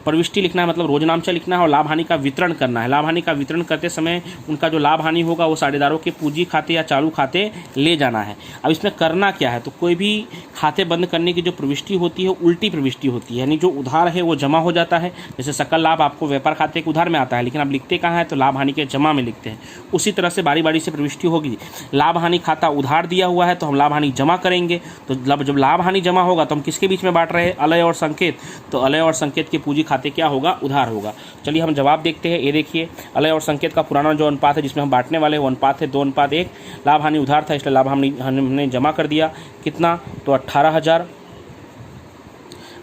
प्रविष्टि लिखना है मतलब रोजनामचा लिखना है, और लाभ हानि का वितरण करना है। लाभ हानि का वितरण करते समय उनका जो लाभ हानि होगा वो साझेदारों के पूंजी खाते या चालू खाते ले जाना है। अब इसमें करना क्या है, तो कोई भी खाते बंद करने की जो प्रविष्टि होती है उल्टी प्रविष्टि होती है, यानी जो उधार है वो जमा हो जाता है। जैसे सकल लाभ आपको व्यापार खाते के उधार में आता है, लेकिन आप लिखते कहाँ है, तो लाभ हानि के जमा में लिखते हैं। उसी तरह से बारी बारी से प्रविष्टि होगी। लाभ हानि खाता उधार दिया हुआ है तो हम लाभ हानि जमा करेंगे, तो जब लाभ हानि जमा होगा तो हम किसके बीच में बांट रहे हैं, अलय और संकेत, तो अलय और संकेत के पूंजी खाते क्या होगा, उधार होगा। चलिए हम जवाब देखते हैं। ये देखिए अलय और संकेत का पुराना जो अनुपात है जिसमें हम बांटने वाले वो अनुपात है 2:1। लाभ हानि उधार था इसलिए लाभ हानि हमने जमा कर दिया, कितना, तो 18,000।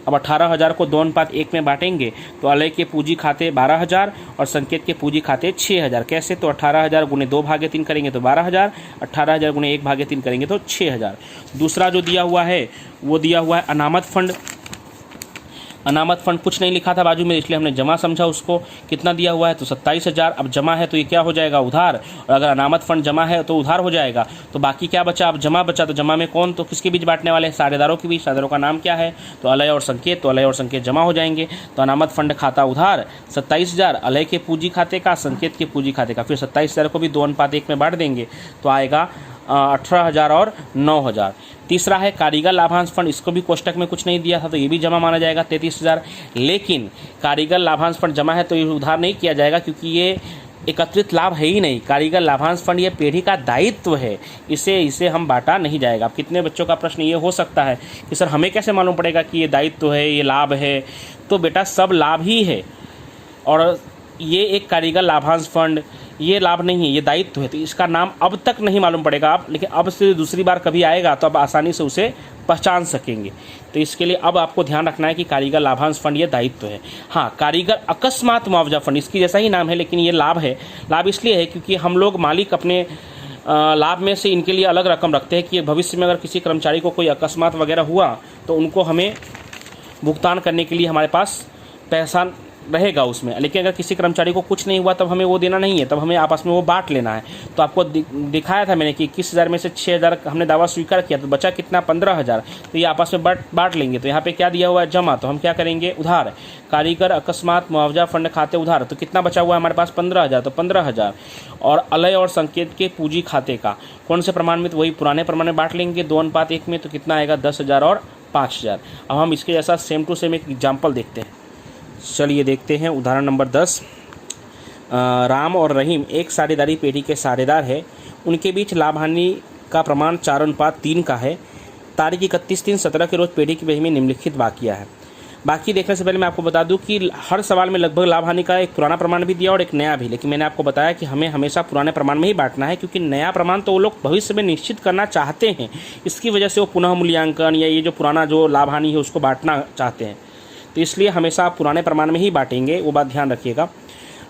अब 18,000 को 2:1 में बांटेंगे तो अलय के पूंजी खाते 12,000 और संकेत के पूंजी खाते 6,000। कैसे, तो 18,000 गुने 2/3 करेंगे तो 12,000, 18,000 गुने 1/3 करेंगे तो 6,000। दूसरा जो दिया हुआ है वो दिया हुआ है अनामत फंड। अनामत फंड कुछ नहीं लिखा था बाजू में, इसलिए हमने जमा समझा उसको। कितना दिया हुआ है, तो 27,000। अब जमा है तो ये क्या हो जाएगा, उधार, और अगर अनामत फंड जमा है तो उधार हो जाएगा। तो बाकी क्या बचा, अब जमा बचा, तो जमा में कौन, तो किसके बीच बांटने वाले हैं, साझेदारों के बीच। साझेदारों का नाम क्या है, तो अलय और संकेत, तो अलय और संकेत जमा हो जाएंगे। तो अनामत फंड खाता उधार 27,000, अलय के पूंजी खाते का, संकेत के पूंजी खाते का, फिर 27,000 को भी 2:1 में बांट देंगे तो आएगा 18,000 और 9,000। तीसरा है कारीगर लाभांश फंड, इसको भी कोष्टक में कुछ नहीं दिया था तो ये भी जमा माना जाएगा 33,000। लेकिन कारीगर लाभांश फंड जमा है तो ये उधार नहीं किया जाएगा, क्योंकि ये एकत्रित लाभ है ही नहीं। कारीगर लाभांश फंड ये पेढ़ी का दायित्व है, इसे हम बांटा नहीं जाएगा। अब कितने बच्चों का प्रश्न ये हो सकता है कि सर हमें कैसे मालूम पड़ेगा कि ये दायित्व है, ये लाभ है, तो बेटा सब लाभ ही है, और ये एक कारीगर लाभांश फंड ये लाभ नहीं है, ये दायित्व है, तो इसका नाम अब तक नहीं मालूम पड़ेगा आप, लेकिन अब से दूसरी बार कभी आएगा तो आप आसानी से उसे पहचान सकेंगे। तो इसके लिए अब आपको ध्यान रखना है कि कारीगर लाभांश फंड ये दायित्व है। हाँ, कारीगर अकस्मात मुआवजा फंड इसकी जैसा ही नाम है, लेकिन ये लाभ है। लाभ इसलिए है क्योंकि हम लोग मालिक अपने लाभ में से इनके लिए अलग रकम रखते हैं कि भविष्य में अगर किसी कर्मचारी को कोई अकस्मात वगैरह हुआ तो उनको हमें भुगतान करने के लिए हमारे पास पैसा रहेगा उसमें। लेकिन अगर किसी कर्मचारी को कुछ नहीं हुआ तब हमें वो देना नहीं है, तब हमें आपस में वो बांट लेना है। तो आपको दिखाया था मैंने कि 21,000 में से 6,000 हमने दावा स्वीकार किया, तो बचा कितना, 15,000। तो ये आपस में बांट लेंगे। तो यहाँ पे क्या दिया हुआ है, जमा, तो हम क्या करेंगे, उधार। कारीगर अकस्मात मुआवजा फंड खाते उधार, तो कितना बचा हुआ है हमारे पास, 15,000, तो 15,000। और अलय और संकेत के पूंजी खाते का कौन से प्रमाण में, तो वही पुराने प्रमाण में बांट लेंगे 2:1 में, तो कितना आएगा, 10,000 और 5,000। अब हम इसके जैसा सेम टू सेम एक एग्जाम्पल देखते हैं। चलिए देखते हैं उदाहरण नंबर 10। राम और रहीम एक साझेदारी पेढ़ी के साझेदार है, उनके बीच लाभ हानि का प्रमाण 4:3 का है। तारीख 31/3/17 के रोज पेढ़ी की बही में निम्नलिखित वाकया है। बाकी देखने से पहले मैं आपको बता दूं कि हर सवाल में लगभग लाभ हानि का एक पुराना प्रमाण भी दिया और एक नया भी, लेकिन मैंने आपको बताया कि हमें हमेशा पुराने प्रमाण में ही बांटना है, क्योंकि नया प्रमाण तो वो लोग भविष्य में निश्चित करना चाहते हैं, इसकी वजह से वो पुनः मूल्यांकन या ये जो पुराना जो लाभ हानि है उसको बांटना चाहते हैं। तो इसलिए हमेशा आप पुराने प्रमाण में ही बांटेंगे, वो बात ध्यान रखिएगा।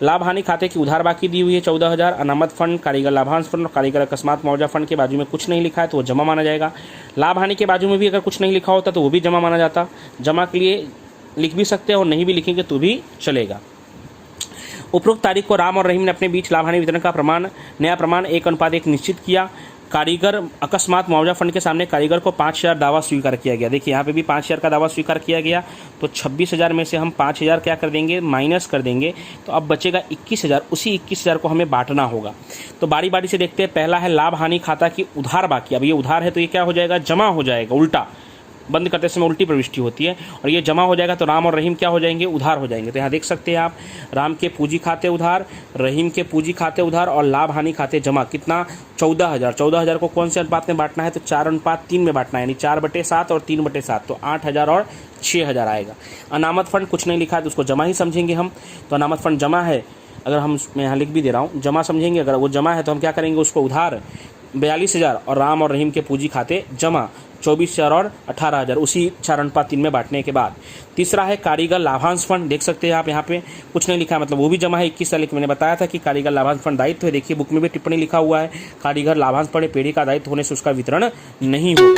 लाभ हानि खाते की उधार बाकी दी हुई है 14,000। अनामत फंड, कारीगर लाभांश फंड और कारीगर अकस्मात मुआवजा फंड के बाजू में कुछ नहीं लिखा है तो वो जमा माना जाएगा। लाभ हानि के बाजू में भी अगर कुछ नहीं लिखा होता तो वो भी जमा माना जाता। जमा के लिए लिख भी सकते हैं और नहीं भी लिखेंगे तो भी चलेगा। उपरोक्त तारीख को राम और रहीम ने अपने बीच लाभ हानि वितरण का नया प्रमाण 1:1 निश्चित किया। कारीगर अकस्मात मुआवजा फंड के सामने कारीगर को 5,000 दावा स्वीकार किया गया। देखिए यहाँ पे भी 5,000 का दावा स्वीकार किया गया, तो 26,000 में से हम 5,000 क्या कर देंगे, माइनस कर देंगे, तो अब बचेगा 21,000। उसी 21,000 को हमें बांटना होगा। तो बारी बारी से देखते हैं। पहला है लाभ हानि खाता की उधार बाकी। अब ये उधार है तो ये क्या हो जाएगा, जमा हो जाएगा। उल्टा बंद करते समय उल्टी प्रविष्टि होती है और ये जमा हो जाएगा, तो राम और रहीम क्या हो जाएंगे, उधार हो जाएंगे। तो यहाँ देख सकते हैं आप, राम के पूंजी खाते उधार, रहीम के पूंजी खाते उधार और लाभ हानि खाते जमा। कितना, 14,000। 14,000 को कौन से अनुपात में बांटना है, तो 4:3 में बांटना है, यानी 4/7 और 3/7, तो 8,000 और 6,000 आएगा। अनामत फंड कुछ नहीं लिखा है तो उसको जमा ही समझेंगे हम। तो अनामत फंड जमा है, अगर हम, मैं यहाँ लिख भी दे रहा हूँ, जमा समझेंगे। अगर वो जमा है तो हम क्या करेंगे, उसको उधार 42,000 और राम और रहीम के पूंजी खाते जमा 24,000 और 18,000, उसी 4:3 में बांटने के बाद। तीसरा है कारीगर लाभांश फंड। देख सकते हैं आप, यहाँ पे कुछ नहीं लिखा है, मतलब वो भी जमा है 21,000, लेकिन मैंने बताया था कि कारीगर लाभांश फंड दायित्व है। देखिए बुक में भी टिप्पणी लिखा हुआ है, कारीगर लाभांश फंड पीढ़ी का दायित्व होने से उसका वितरण नहीं होगा।